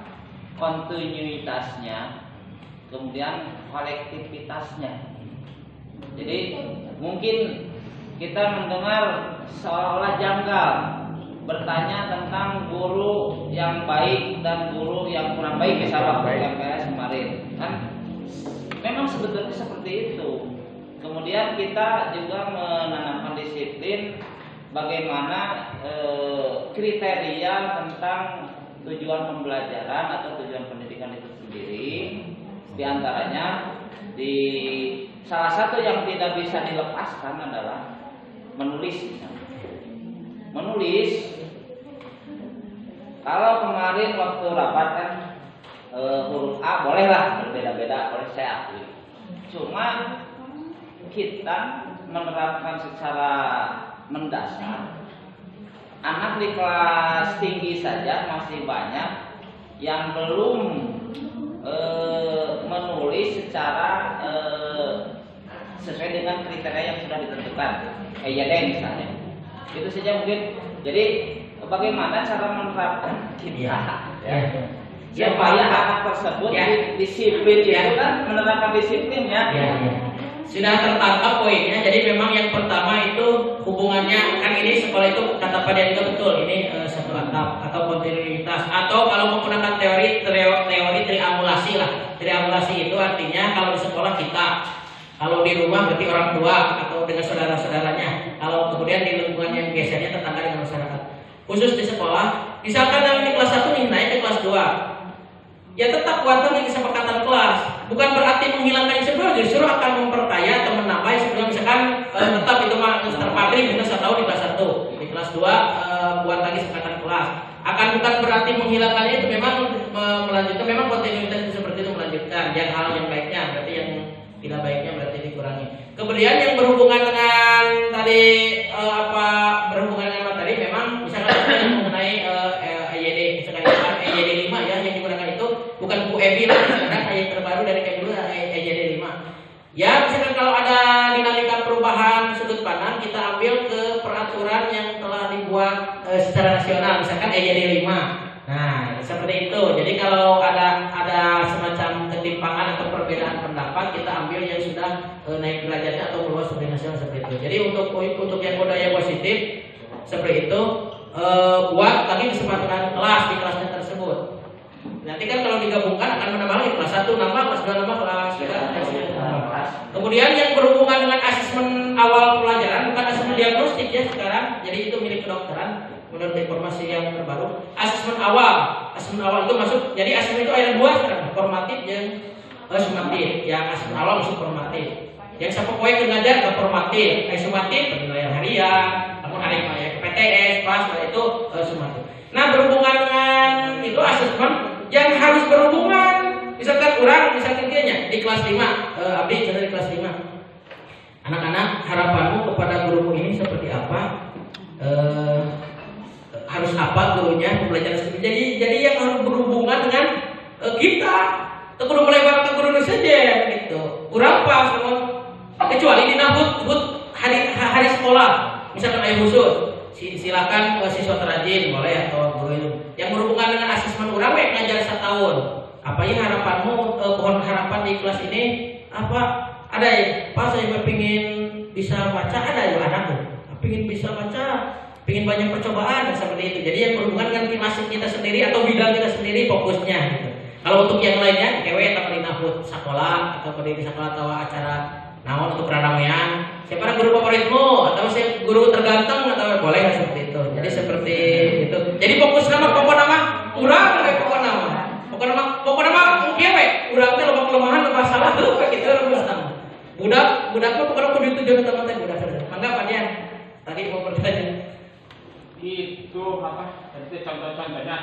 kontinuitasnya, kemudian kolektivitasnya. Jadi mungkin kita mendengar seolah-olah janggal bertanya tentang guru yang baik dan guru yang kurang baik, misalnya yang kayak kemarin kan, memang sebetulnya seperti itu. Kemudian kita juga menanamkan disiplin bagaimana kriteria tentang tujuan pembelajaran atau tujuan pendidikan itu sendiri. Di antaranya, di salah satu yang tidak bisa dilepaskan adalah menulis. Menulis, kalau kemarin waktu rapat kan huruf A bolehlah berbeda-beda, boleh saya akui. Cuma kita menerapkan secara mendasar, anak di kelas tinggi saja masih banyak yang belum menulis secara sesuai dengan kriteria yang sudah ditentukan. EYD misalnya, itu saja mungkin. Jadi bagaimana cara menerapkan kita supaya anak tersebut disiplin itu kan menerapkan disiplinnya. Sudah tertangkap poinnya. Jadi memang yang pertama itu hubungannya kan, ini sekolah itu kata Pak Dian itu betul, ini satu atap atau kontinuitas, atau kalau menggunakan teori triangulasi lah. Triangulasi itu artinya kalau di sekolah kita, kalau di rumah berarti orang tua atau dengan saudara-saudaranya, kalau kemudian di lingkungan yang biasanya tetangga dengan masyarakat. Khusus di sekolah, misalkan yang di kelas 1 nih naik ke kelas 2, ya tetap kuatkan di kesepakatan kelas. Bukan berarti menghilangkan yang sebelumnya, justru akan memperkaya atau menambah yang sebelumnya. Misalkan tetap itu terpatri minus 1 tahun di kelas 1, di kelas 2 buat lagi kesepakatan kelas. Akan bukan berarti menghilangkannya, itu memang melanjutkan, memang kontinuitas itu seperti itu melanjutkan. Yang hal yang baiknya, berarti yang tidak baiknya berarti dikurangi. Kemudian yang berhubungan dengan tadi berhubungan dengan materi, memang misalkan mengenai EYD, misalkan EYD 5 ya, yang digunakan itu bukan buku EBI lah, sekarang ayat terbaru dari Kemdikbud EYD 5. Ya, misalkan kalau ada dinamika perubahan sudut pandang, kita ambil ke peraturan yang telah dibuat secara nasional, misalkan EYD 5. Nah, seperti itu. Jadi kalau ada semacam ketimpangan atau perbedaan pendapat, kita ambil yang sudah naik derajatnya atau meluas sampai nasional, seperti itu. Jadi untuk yang budaya positif seperti itu, buat lagi kesempatan kelas di kelasnya tersebut. Nanti kan kalau digabungkan akan menambah lagi kelas 1 nambah, kelas 2 nambah, kelas 3. Kemudian yang berhubungan dengan asesmen awal pelajaran, bukan asesmen diagnostik ya sekarang. Jadi itu milik kedokteran. Menurut informasi yang terbaru, asesmen awal itu masuk. Jadi asesmen itu ada 2 sekarang, formatif dan sumatif. Yang asesmen awal masuk formatif. Yang siapa poin ngajar ke formatif, sumatif penilaian harian, namun hari PTS, pas itu sumatif. Nah, berhubungan dengan itu asesmen yang harus berhubungan. Misalkan dia di kelas 5, Abdi di kelas 5. Anak-anak, harapanmu kepada gurumu ini seperti apa? Harus apa gurunya, pembelajaran seperti. Jadi yang harus berhubungan dengan kita. Terus melebar ke guru saja gitu. Kurang pas semua. Kecuali di hari sekolah, misalkan ayah khusus, silakan siswa terajin boleh atau guru itu. Yang berhubungan dengan asesmen urang ngajar 1 tahun. Apa ya harapanmu, pohon harapan di kelas ini apa? Ada ya, Pak saya pengen bisa baca, ada ya anak tuh. Pengen bisa baca, pengen banyak percobaan dan seperti itu. Jadi yang berhubungan dengan masing kita sendiri atau bidang kita sendiri fokusnya gitu. Kalau untuk yang lainnya, cewek atau di nafut sekolah atau di sekolah atau acara naon untuk keramaian, siapa guru favoritmu atau si guru terganteng atau boleh seperti itu. Jadi seperti itu. Jadi fokus pokok nama urang pokok nama cewek, urang teh loba kelemahan loba salah tuh gitu rumus nama. Budak mah pokoknya kudu tujuan utama teh budak. Mangga Pak Dian. Tadi mau bertanya. Itu apa? Jadi contoh-contohnya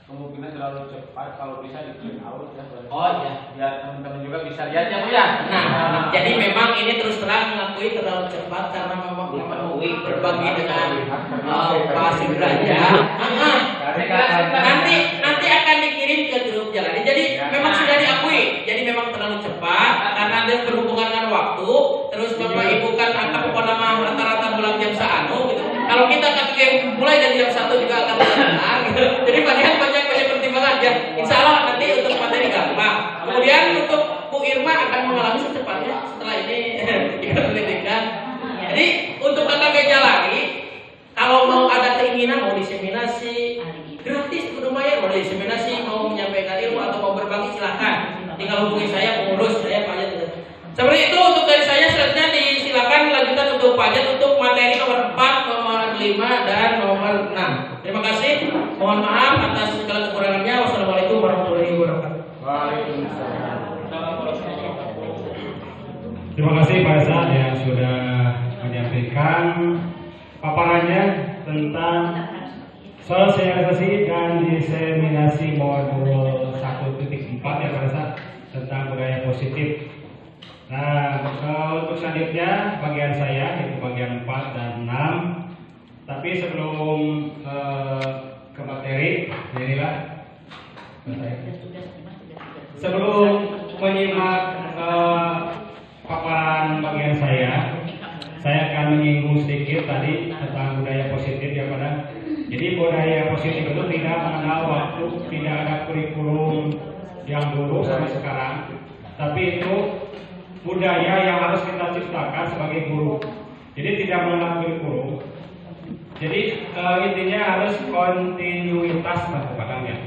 kemungkinan terlalu cepat kalau bisa di out ya. Oh iya. Biar teman-teman juga bisa lihat ya Bu ya. Nah, jadi memang ini terus terang mengakui terlalu cepat karena memenuhi berbagi dengan Pak Sibraja. Nanti akan dikirim ke grup jalan. Jadi memang sudah diakui. Jadi memang terlalu cepat karena ada berhubungan dengan waktu. Terus Bapak Ibu kan angka pokok nama rata-rata bulan jam seanu gitu. Kalau kita mulai dari jam 1 juga akan benar. Jadi banyak pertimbangan ya. Insya Allah nanti untuk materi gampang. Kemudian untuk Bu Irma akan mengalami secepatnya setelah ini ikut pendidikan. Jadi untuk KKB Jalani, kalau mau ada keinginan mau diseminasi gratis kudu bayar, mau diseminasi, mau menyampaikan ilmu atau mau berbagi silahkan. Tinggal hubungi saya pengurus saya Pak Jat. Seperti itu untuk dari saya. Selanjutnya disilakan lanjutan untuk Pak Jat untuk materi nomor 4, nomor 5 dan nomor 6. Terima kasih. Mohon maaf atas segala kekurangannya. Wassalamualaikum warahmatullahi wabarakatuh. Terima kasih Pak Esa yang sudah menyampaikan paparannya tentang sosialisasi dan diseminasi modul 1.4 ya Pak Esa tentang budaya positif. Nah, untuk selanjutnya bagian saya yaitu bagian 4 dan 6. Tapi sebelum ke materi, inilah sebelum menyimak paparan bagian saya akan menyinggung sedikit tadi tentang budaya positif ya pada. Jadi budaya positif itu tidak mengenal waktu, tidak ada kurikulum yang dulu sampai sekarang, tapi itu budaya yang harus kita ciptakan sebagai guru. Jadi tidak mengenal kurikulum. Jadi intinya harus kontinuitas bahkan ya.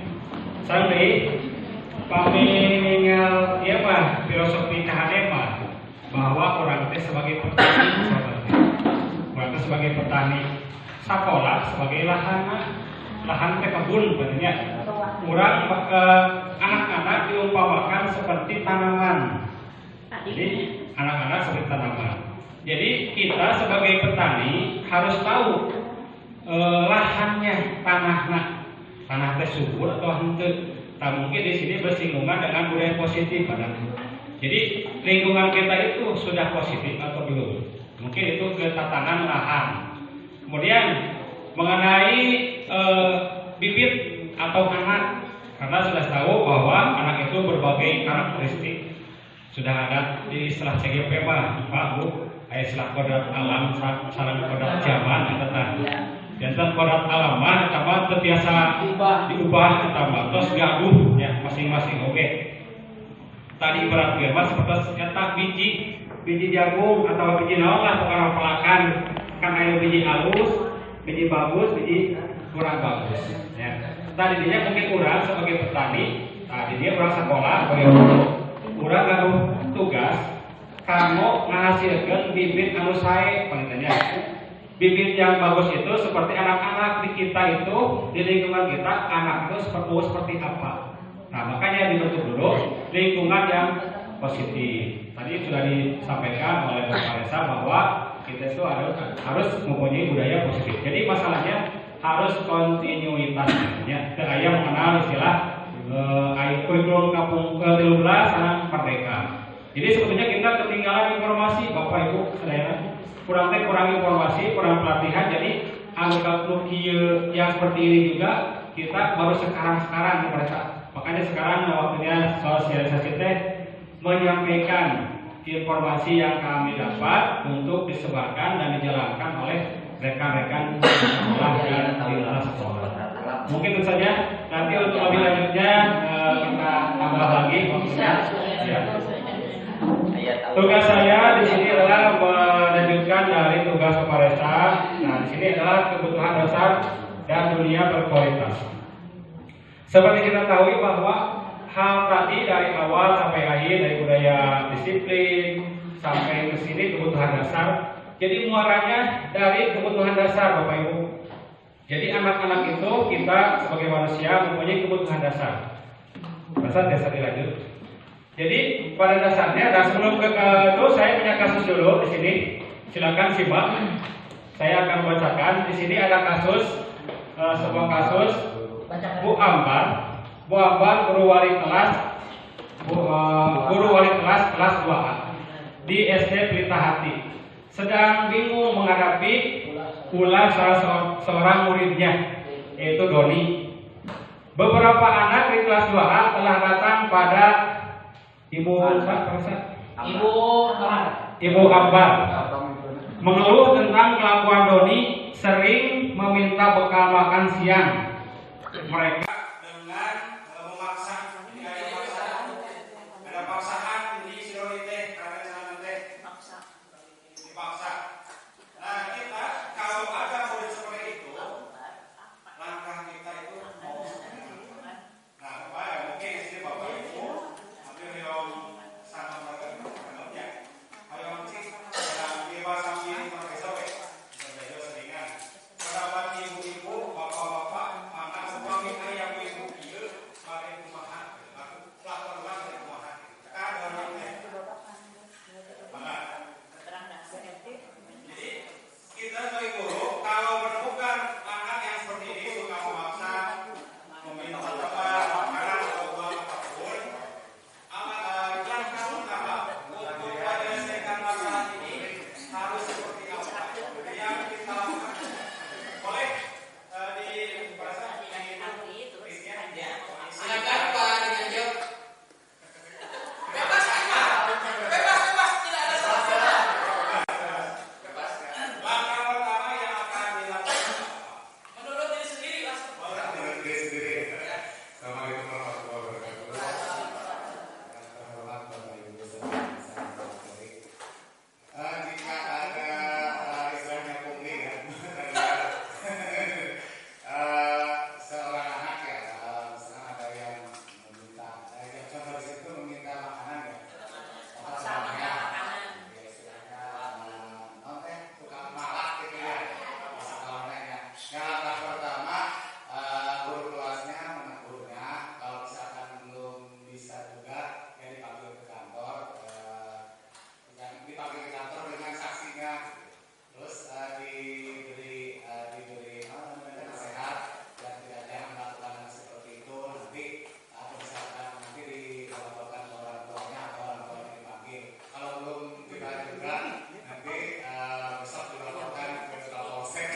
Sampai kami mengingat ya Pak filosofi kahane Pak bahwa orang itu sebagai petani, orang itu sebagai petani, sekolah sebagai lahan kebun sebenarnya. Orang anak-anak diumpamakan seperti tanaman. Jadi anak-anak seperti tanaman. Jadi kita sebagai petani harus tahu lahannya, tanah teh subur atau henteu. Nah, mungkin di sini bersinggungan dengan budaya positif pada. Jadi lingkungan kita itu sudah positif atau belum? Mungkin itu ketatanan lahan. Kemudian mengenai bibit atau anak, karena sudah tahu bahwa anak itu berbagai karakteristik. Sudah ada di istilah CGP Pak Bu, istilah kodrat alam, saran kodrat zaman tentang. Jantan kodrat alam mah sama terbiasa diubah ditambah terus gaduh ya masing-masing oke. Tadi berat mas seperti cetak biji jagung atau biji naon lah tukang pelakan kan aya biji halus, biji bagus, biji kurang bagus ya. Tadi dia mungkin urang sebagai petani, tadi dia urang sekolah sebagai guru. Urang gaduh tugas kanggo ngahasilkeun bibit anu sae pentingnya. Bibit yang bagus itu seperti anak-anak di kita itu, di lingkungan kita, anak itu seperti apa. Nah, makanya dibentuk dulu lingkungan yang positif. Tadi sudah disampaikan oleh Bapak Resa bahwa kita itu harus mempunyai budaya positif. Jadi masalahnya harus kontinuitas. Ya, saya mengenal istilah kurikulum kampung 13 anak merdeka. Jadi sebetulnya kita ketinggalan informasi Bapak Ibu saudara. Kurang informasi, kurang pelatihan. Jadi anggota nukieu yang seperti ini juga kita baru sekarang nih pada. Makanya sekarang waktunya sosialisasi teh menyampaikan informasi yang kami dapat untuk disebarkan dan dijalankan oleh rekan-rekan sekolah dan lintas sekolah. Mungkin itu saja. Nanti untuk lebih lanjutnya kita tambah lagi waktunya. Ya. Tugas saya di sini adalah melanjutkan dari tugas Kepala Desa. Nah, di sini adalah kebutuhan dasar dan dunia berkualitas. Seperti kita tahu bahwa hal tadi dari awal sampai akhir, dari budaya disiplin sampai ke sini kebutuhan dasar. Jadi muaranya dari kebutuhan dasar, Bapak Ibu. Jadi anak-anak itu kita sebagai manusia mempunyai kebutuhan dasar. Dasar dilanjut. Jadi pada dasarnya, dan sebelum ke itu saya punya kasus dulu di sini. Silakan simak. Saya akan bacakan. Di sini ada kasus, sebuah kasus Bu Ambar. Bu Ambar guru wali kelas, kelas 2A di SD Pelita Hati. Sedang bingung menghadapi ulah salah seorang muridnya, yaitu Doni. Beberapa anak di kelas 2A telah datang pada Ibu Ambar mengeluh tentang kelakuan Doni sering meminta bekal makan siang. Mereka dengan memaksa, ada paksaan di Sironi teh, karena sana teh dipaksa. Nah kita kalau ada murid seperti itu, langkah kita itu mau. Nah Bapak ya mungkin di sini Bapak Ibu ambil yang sama mereka ya. Ayo cik, yang bebas sambil pakai sobe, berbeda seringan. Pendapat ibu-ibu, bapak-bapak, anak suami ayah ibu ibu, pakai kumaha, pelakuan dari kumaha. Kada orang teh. Mana? Jadi kita sebagai guru kalau menemukan anak yang seperti ini suka memaksa, meminta bekal, makanan atau uang apapun, langkah pertama untuk menyelesaikan masalah ini harus seperti apa? Yang kita lakukan boleh dibaca ya. Silakan Pak Diganjok. Langkah pertama yang akan dilakukan apa? Menurut diri sendiri langsung. Menurut diri sendiri. Assalamualaikum warahmatullahi wabarakatuh. Terhormat Bapak Ibu jika ada istilahnya pungli ya, seorang anak ya, misalnya ada yang meminta, yang contoh di situ meminta makanan ya, ya istilahnya tukang malak gitu ya, sekolahnya ya. Yang langkah pertama guru kelasnya menegurnya, kalau misalkan belum bisa juga ya dipanggil ke kantor, yang dipanggil ke kantor dengan saksinya, terus diberi nasihat dan tidak ada yang melakukan seperti itu nanti atau misalkan nanti dilaporkan ke orang tuanya atau orang tuanya dipanggil. Kalau belum kita juga nanti besok dilaporkan ke Kapolsek.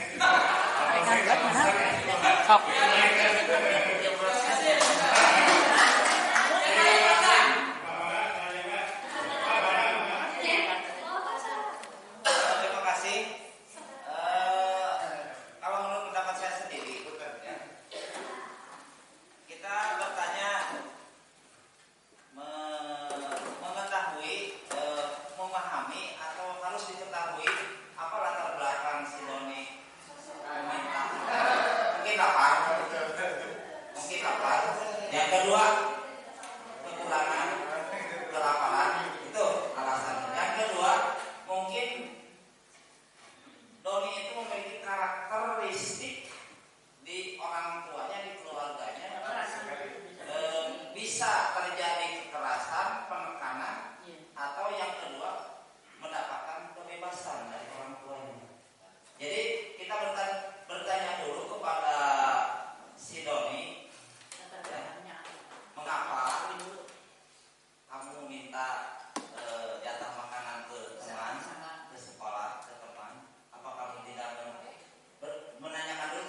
Terima kasih. Kalau menurut pendapat saya sendiri, ya, kita bertanya mengetahui, memahami atau harus diketahui apa latar belakang si Doni meminta. Mungkin lapar. Yang kedua, kekurangan kelaparan itu alasan. Yang kedua, mungkin Doni itu memiliki karakteristik di orang tuanya, di keluarganya, bisa terjadi kekerasan, penekanan, atau yang kedua mendapatkan kebebasan dari orang tuanya. Jadi kita bertanya dulu kepada si Doni, ya, mengapa kamu minta jatah makanan ke teman, ke sekolah, ke teman? Apa kamu tidak menanyakan dulu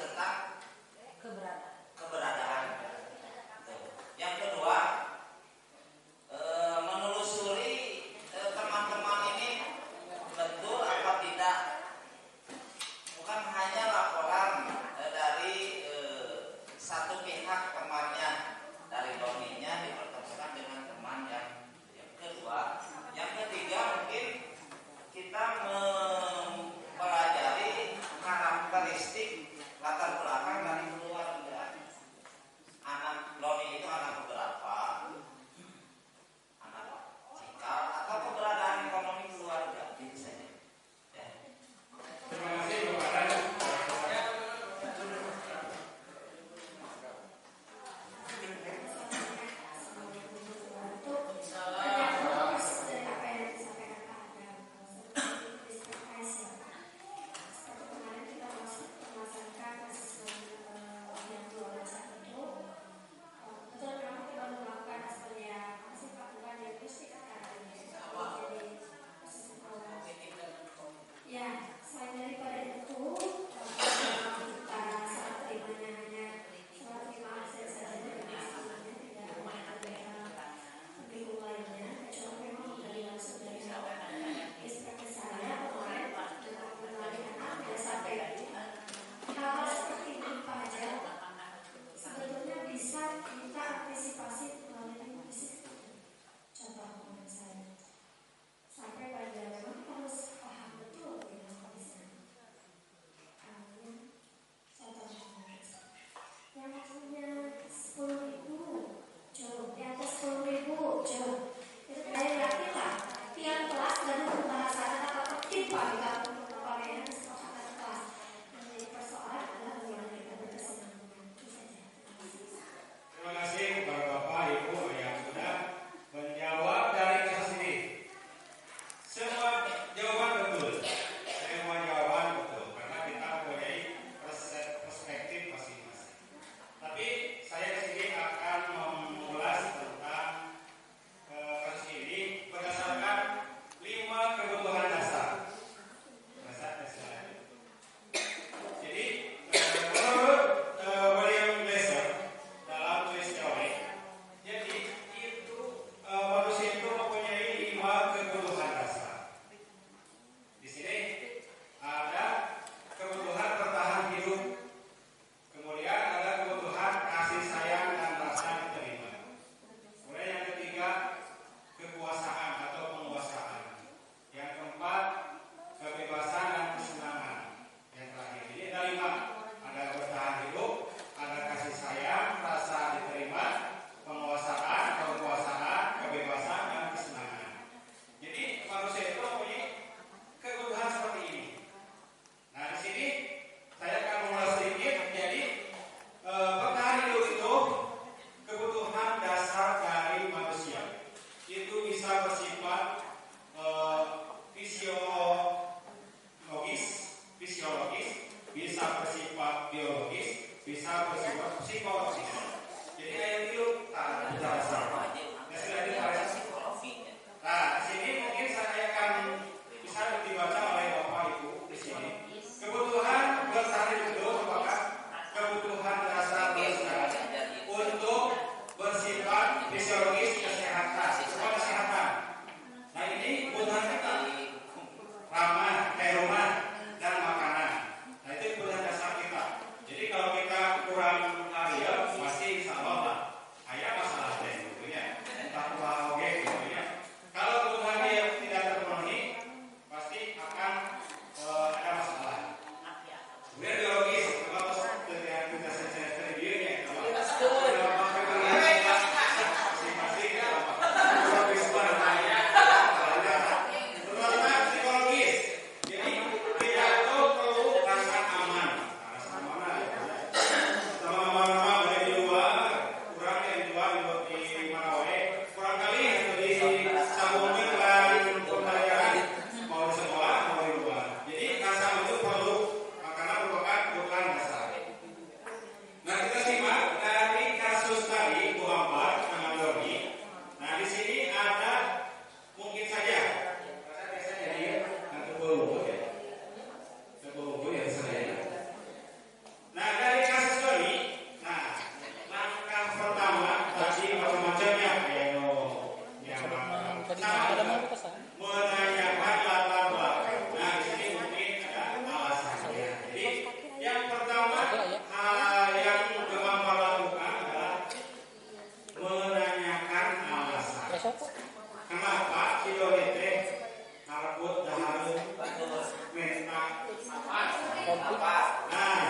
apa? Nah,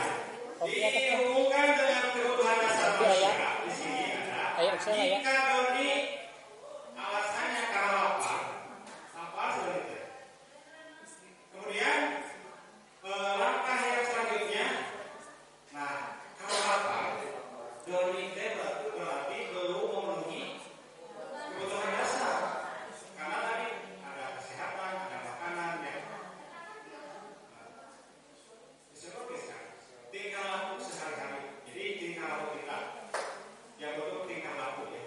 dihubungkan dengan kebutuhan dasar manusia di sini ada. Jika doni alasannya karena lapar sudah itu. Kemudian langkah yang selanjutnya, nah kalau lapar, doni berarti belum memenuhi kebutuhan dasar. Karena tadi ada kesehatan, ada makanan, ya. Fisiologis kan, tingkah laku sehari-hari. Jadi tingkah laku kita yang bentuk tingkah laku ya.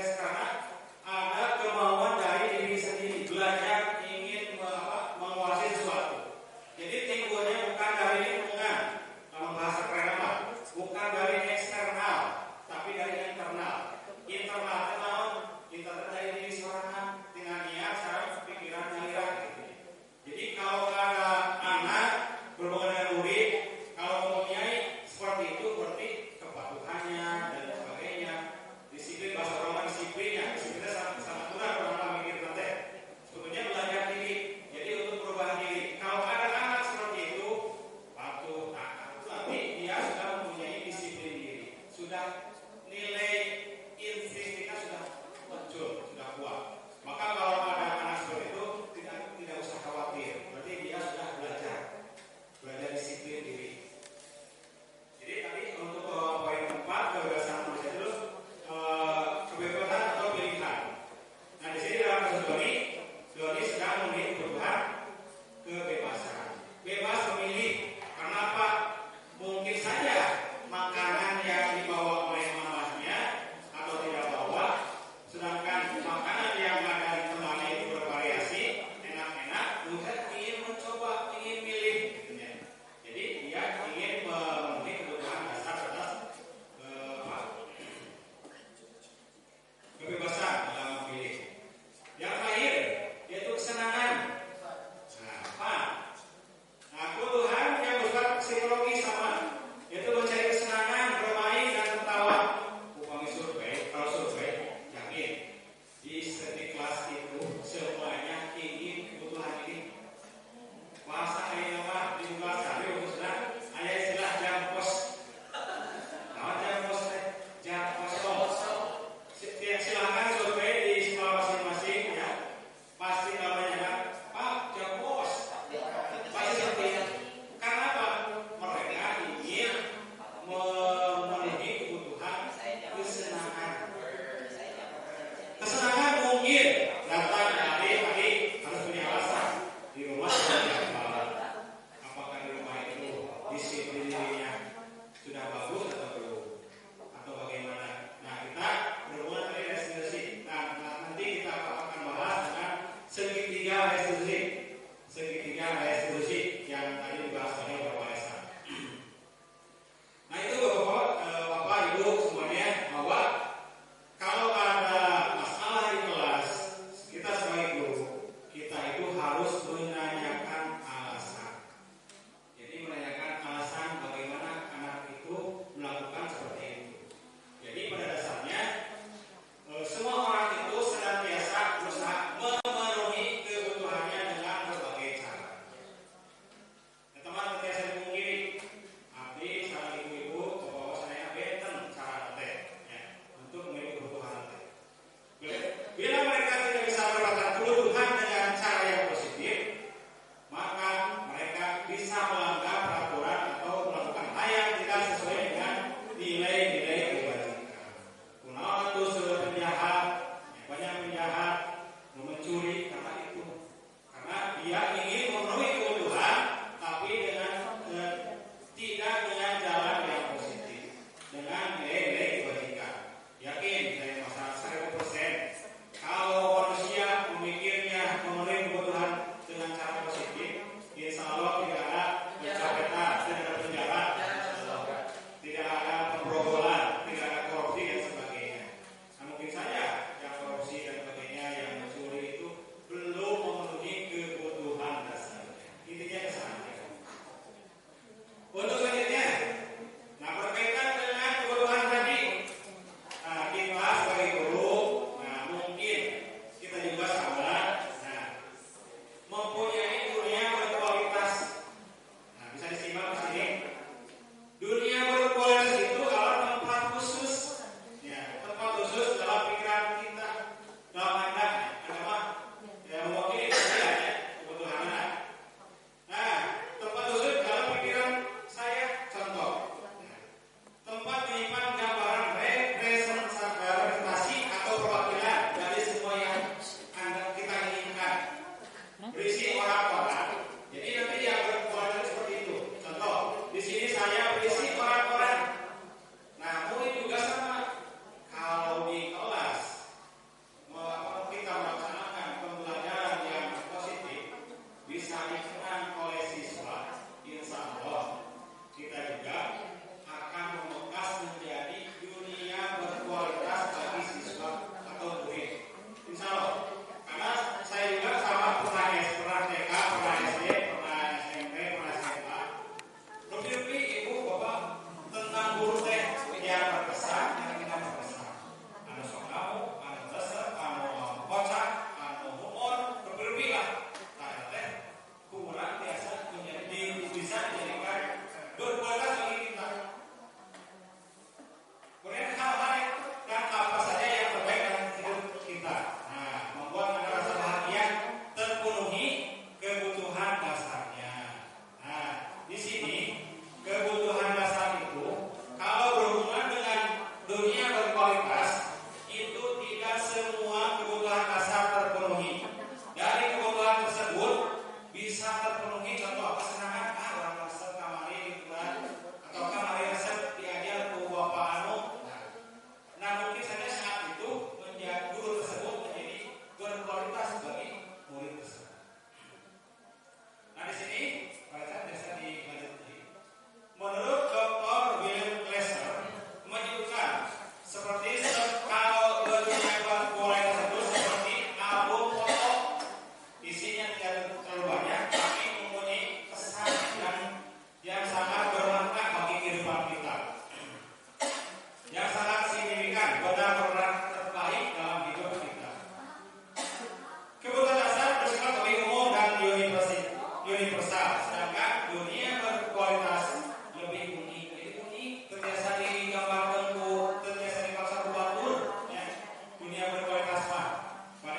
proses karena ada kemauan dari diri sendiri belajar ingin menguasai sesuatu. Jadi timbulnya bukan dari lingkungan, bahasa keren apa? Bukan dari eksternal, tapi dari internal. Internal kenal, internal dari diri seorang dengan niat, cara pikiran, aliran. Jadi kalau ada anak berhubungan dengan murid, kalau mempunyai seperti itu berarti kepatuhannya dan sebagainya, disiplin bahasa orang disiplin.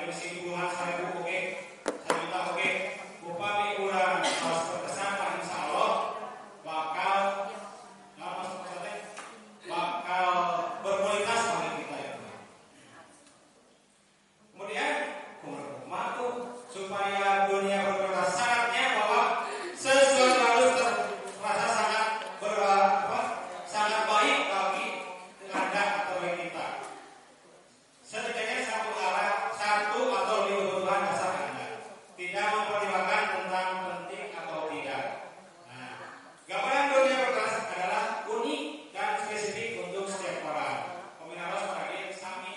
kesimpulan saya oke, saya minta oke, upami urang harus berkesan, insya Allah bakal bakal berkualitas bagi kita ya. Kemudian kumatu supaya dunia berkualitas syaratnya bahwa sesuatu harus terasa sangat baik bagi Anda atau bagi kita. Setidaknya satu atau lebih kebutuhan dasar Anda. Tidak mempertimbangkan tentang penting atau tidak. Nah, gambaran dunia berkelas adalah unik dan spesifik untuk setiap orang. Peminaros pada sami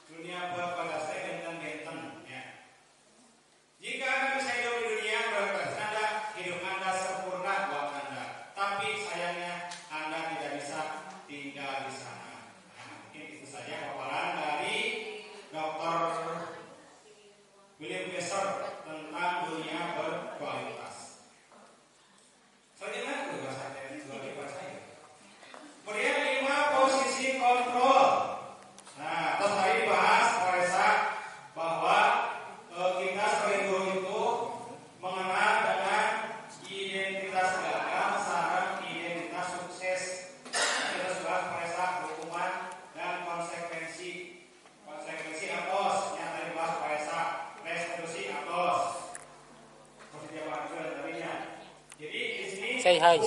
dunia berkelas benten ya. Jika Anda bisa hidup di dunia berkelas Anda, hidup Anda sempurna buat Anda. Tapi sayangnya Anda tidak bisa tinggal di sana. Nah, mungkin itu saja paparan dari Dr. William Glasser tentang dunia berkualitas. Selanjutnya juga saya. Kemudian 5 posisi kontrol. Nah, terus tadi dibahas Teresa bahwa kita sebagai guru itu mengenal dengan identitas gagal, saran identitas sukses. Kita sudah Teresa hukuman dan konsekuensi. Konsekuensi atos yang tadi dibahas Teresa, restitusi atos. Maksudnya apa juga tadinya. Jadi di sini Say hi.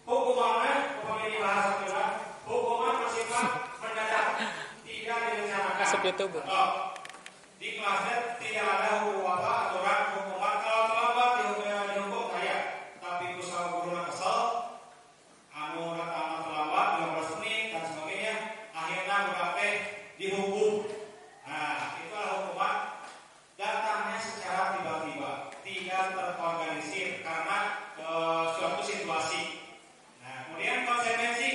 Hukuman dibahas adalah hukuman bersifat mendadak, tidak direncanakan. Masuk YouTube. Di kelasnya tidak ada aturan hukuman kalau terlambat dihukum kaya. Tapi usaha guru kesel, anu datang terlambat 15 menit dan sebagainya, akhirnya berarti dihukum. Nah, itulah hukuman datangnya secara tiba-tiba, tidak terorganisir karena suatu situasi. Nah, kemudian konsekuensi.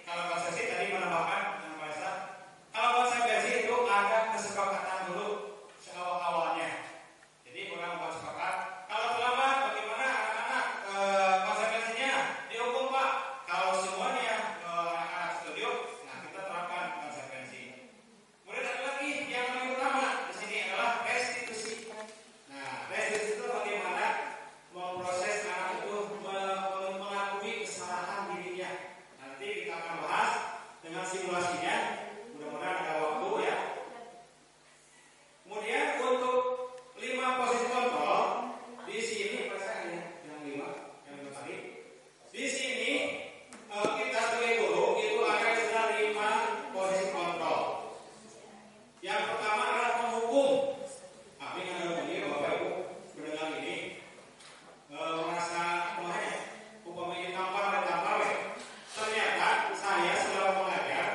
Kalau konsekuensi tadi menambahkan dengan Faisal, kalau konsekuensi itu ada kesepakatan dulu awalnya. Jadi orang buat sepakat. Kalau terlambat bagaimana anak-anak konsekuensinya dihukum Pak. Kalau semuanya anak-anak studio, nah kita terapkan konsekuensi. Kemudian ada lagi yang paling utama di sini adalah restitusi. Nah, restitusi itu bagaimana memproses anak itu mengakui kesalahan dirinya. Nanti kita akan bahas dengan simulasinya. Mudah-mudahan ada waktu ya. Kemudian untuk 5 posisi kontrol di sini yang 5 tadi. Di sini kita sebagai guru itu ada istilah 5 posisi kontrol. Yang pertama adalah menghukum. Tapi yang ada begini Bapak Ibu mendengar ini merasa kemana? Upamanya tampar dan tampar. Ternyata saya selama mengajar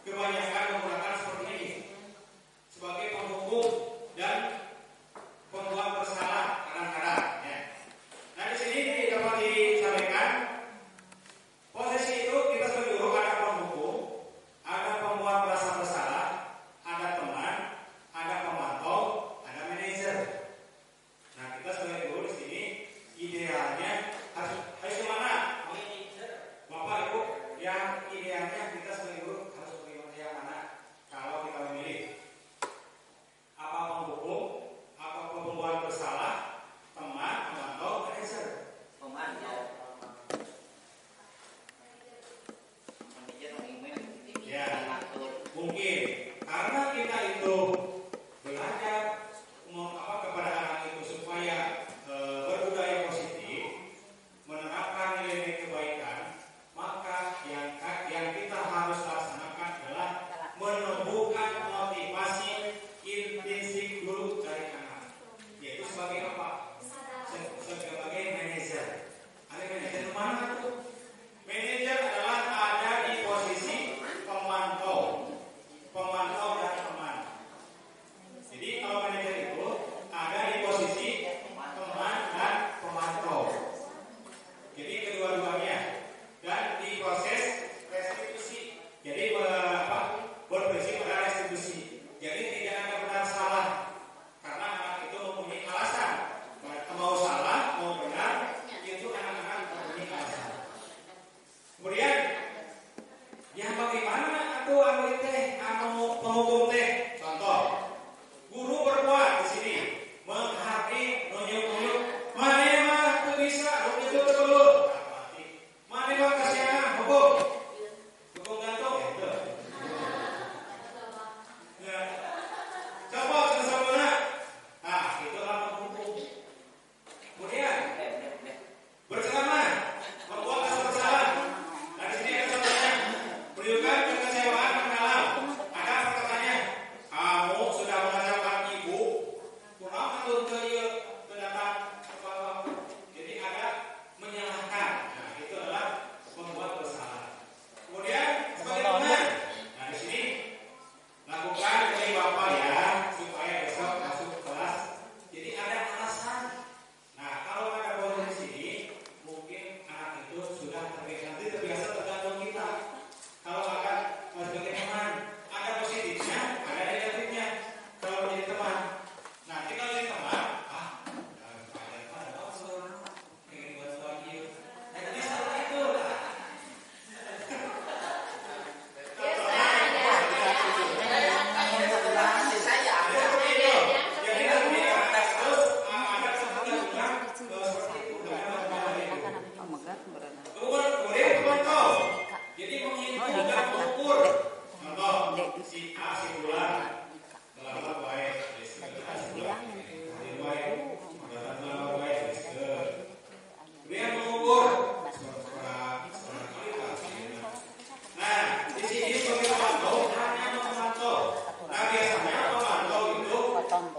kebanyakan menggunakan seperti ini sebagai penghukum dan pembuat bersalah kadang-kadang. Ya. Nah di sini dapat disampaikan posisi itu kita sebagai guru ada penghukum, ada pembuat merasa bersalah, ada teman, ada pemantau, ada manajer. Nah kita sebagai guru di sini idealnya harus kemana? Bapak Ibu, yang idealnya kita sebagai guru harus bagaimana yang mana? Kalau kita memilih apa penghukum, apa pembuat bersalah, teman, pemantau, manajer. Ya, mungkin karena kita itu belajar kepada anak itu supaya berbudaya positif, menerapkan nilai-nilai kebaikan, maka yang kita harus laksanakan adalah menumbuhkan motivasi intrinsik guru dari anak, yaitu sebagai apa? Sebagai manajer. Ada manajer mana itu? Manajer adalah ada di posisi pemantau dan teman.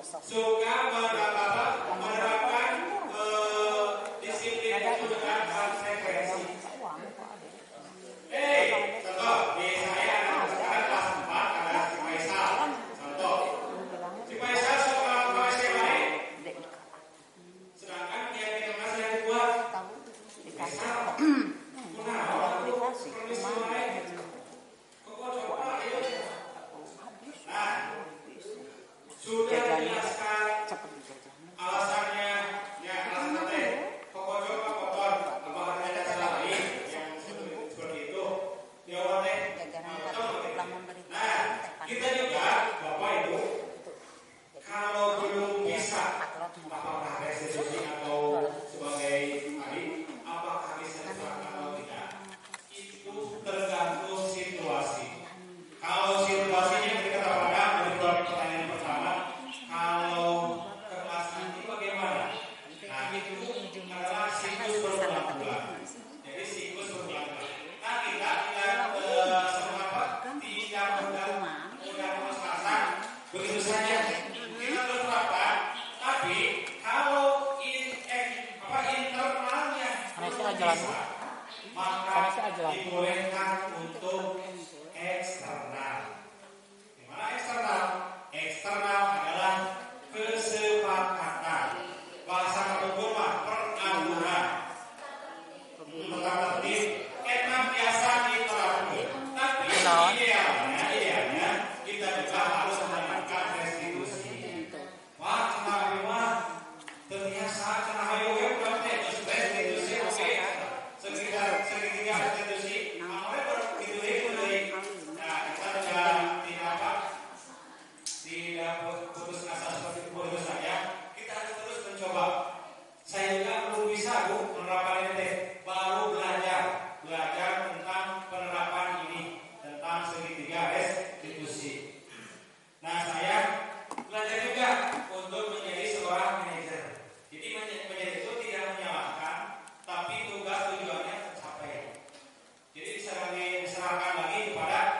suka menerapkan disiplin itu dengan konsekuensi. Contoh di saya sekarang kelas 4 ada si Faisal. Contoh, si Faisal suka pakai baik, sedangkan dia tidak masih yang kuat. Faisal, sudah dijelaskan alasannya, ya alasannya pokok coba kotor, apakah ada salah lain yang seperti itu? Jawabannya, nah kita juga Bapak Ibu, kalau belum bisa, apakah restitusi atau sebagai adik, apakah bisa diserahkan atau tidak? Itu tergantung situasi. Kalau situasinya berkata pada pertanyaan pertama, kalau ke kelas nanti bagaimana? Nah itu adalah siklus berulang-ulang. Jadi siklus berulang-ulang. Nah kita tidak mudah pas-pasan begitu saja. Kita terapkan. Tapi kalau internalnya bisa, maka dibolehkan untuk eksternal. Gimana eksternal? Eksternal adalah kesepakatan. Bahasa hukum peraturan. Tentang tertib, enak biasa diterapkan. Tapi idealnya kita juga harus menerapkan restitusi. Wah, cenah terbiasa cenah ayo berarti restitusi oke. Segitiga restitusi, amore itu. Nah, kita tidak putus asa seperti itu saja. Kita harus terus mencoba. Saya juga belum bisa menerapkan ini, baru belajar tentang penerapan ini, tentang segitiga restitusi. Nah, saya belajar juga untuk menjadi seorang manajer. Jadi manajer itu tidak menyalahkan, tapi tugas tujuannya tercapai. Jadi diserahkan lagi kepada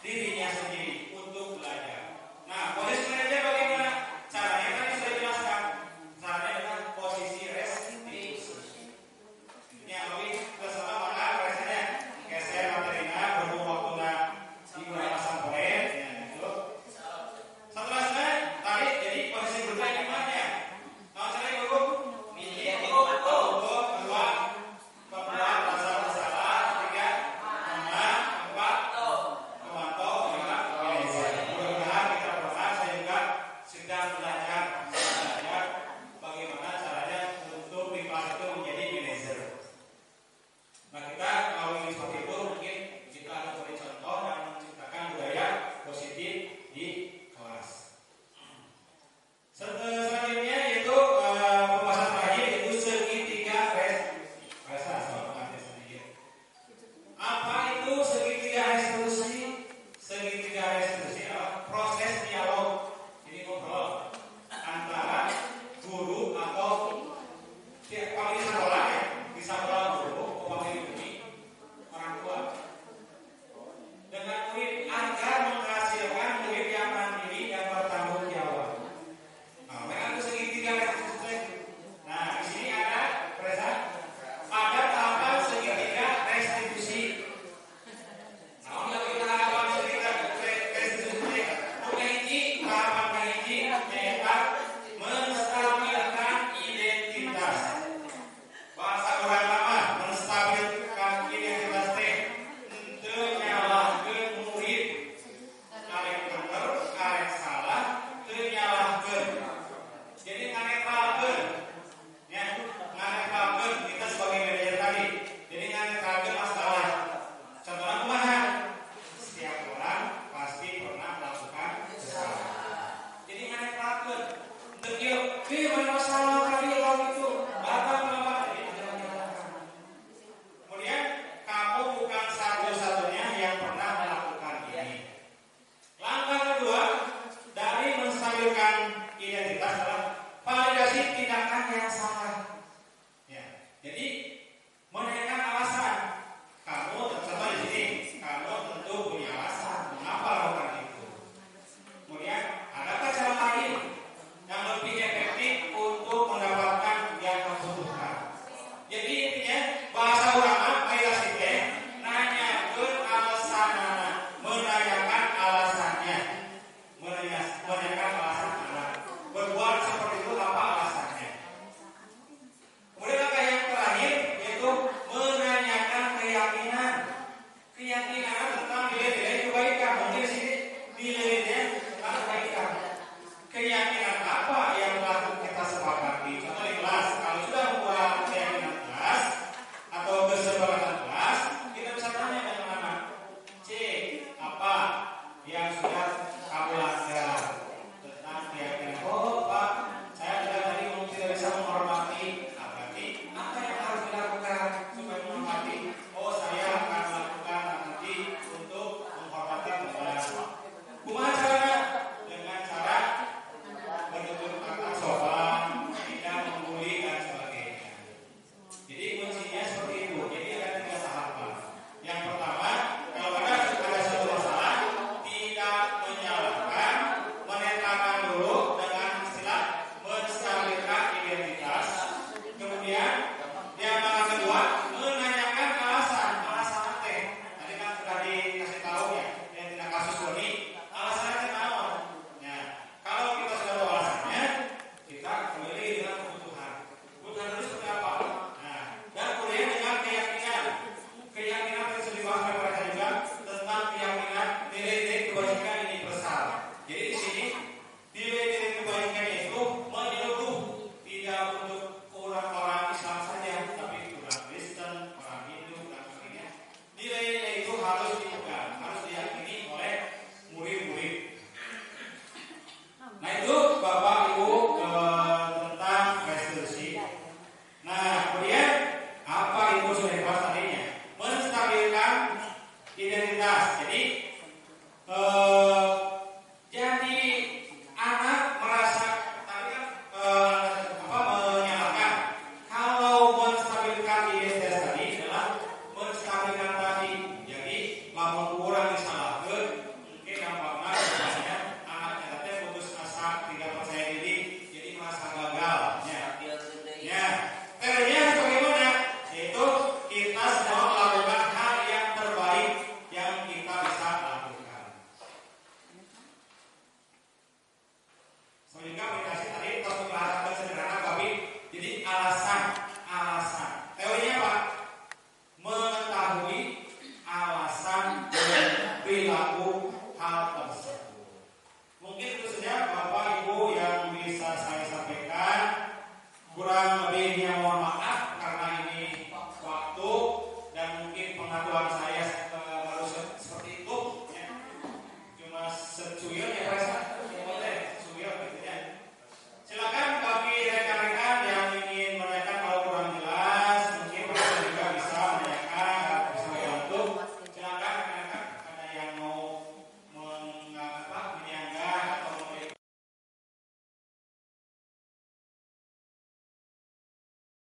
dirinya sendiri untuk belajar. Nah, posisi manajer bagaimana? Caranya tadi sudah jelaskan. Caranya dengan posisi restitusi. Ini lebih kesana mana biasanya geser materinya berhubung waktunya digunakan sampoin, ya itu. Seterusnya tadi jadi posisi bermain di mana? Nah, caranya berhubung ini pembuat rasa bersalah, ketiga menang, keempat memantau, mudah-mudahan kita berdoa. Saya juga sedang belajar bagaimana caranya untuk di kelas itu menjadi manajer. Nah, kita kalau ingin seperti itu mungkin kita akan beri contoh dan menciptakan budaya positif di kelas. Selanjutnya yaitu pembahasan terakhir yaitu segitiga apa itu segitiga restitusi? Segitiga restitusi adalah proses dialog. Jadi ngobrol antara guru atau kalau di sekolah ya, di sekolah guru, orang tua dengan murid agar menghasilkan murid yang mandiri dan bertanggung jawab. Nah, mereka segitiga restitusi. Nah, di sini ada tahapan segitiga restitusi. Nah, kita tahapan segitiga restitusi. Tahapan kahiji yaitu menstabilkan identitas. Bahasa orang lama menstabilkan identitas teh teu nyalahkeun murid, karek bener, karek salah, teu nyalahkeun. Jadi nganetralkeun, ya, nganetralkeun kita sebagai manajer tadi. Jadi nganetralkeun masalah. Contohnya kumaha? Setiap orang pasti pernah melakukan kesalahan. Jadi nganetralkeun. Teu kieu mana masalah kali kalau itu. Kemudian kamu bukan satu-satunya yang pernah melakukan ini. Langkah kedua dari menstabilkan identitas adalah validasi tindakan yang salah. Ya, jadi menaikkan alasan. Kamu contoh di sini, kamu tentu punya alasan mengapa lakukan itu. Kemudian adakah cara perilaku hal tersebut.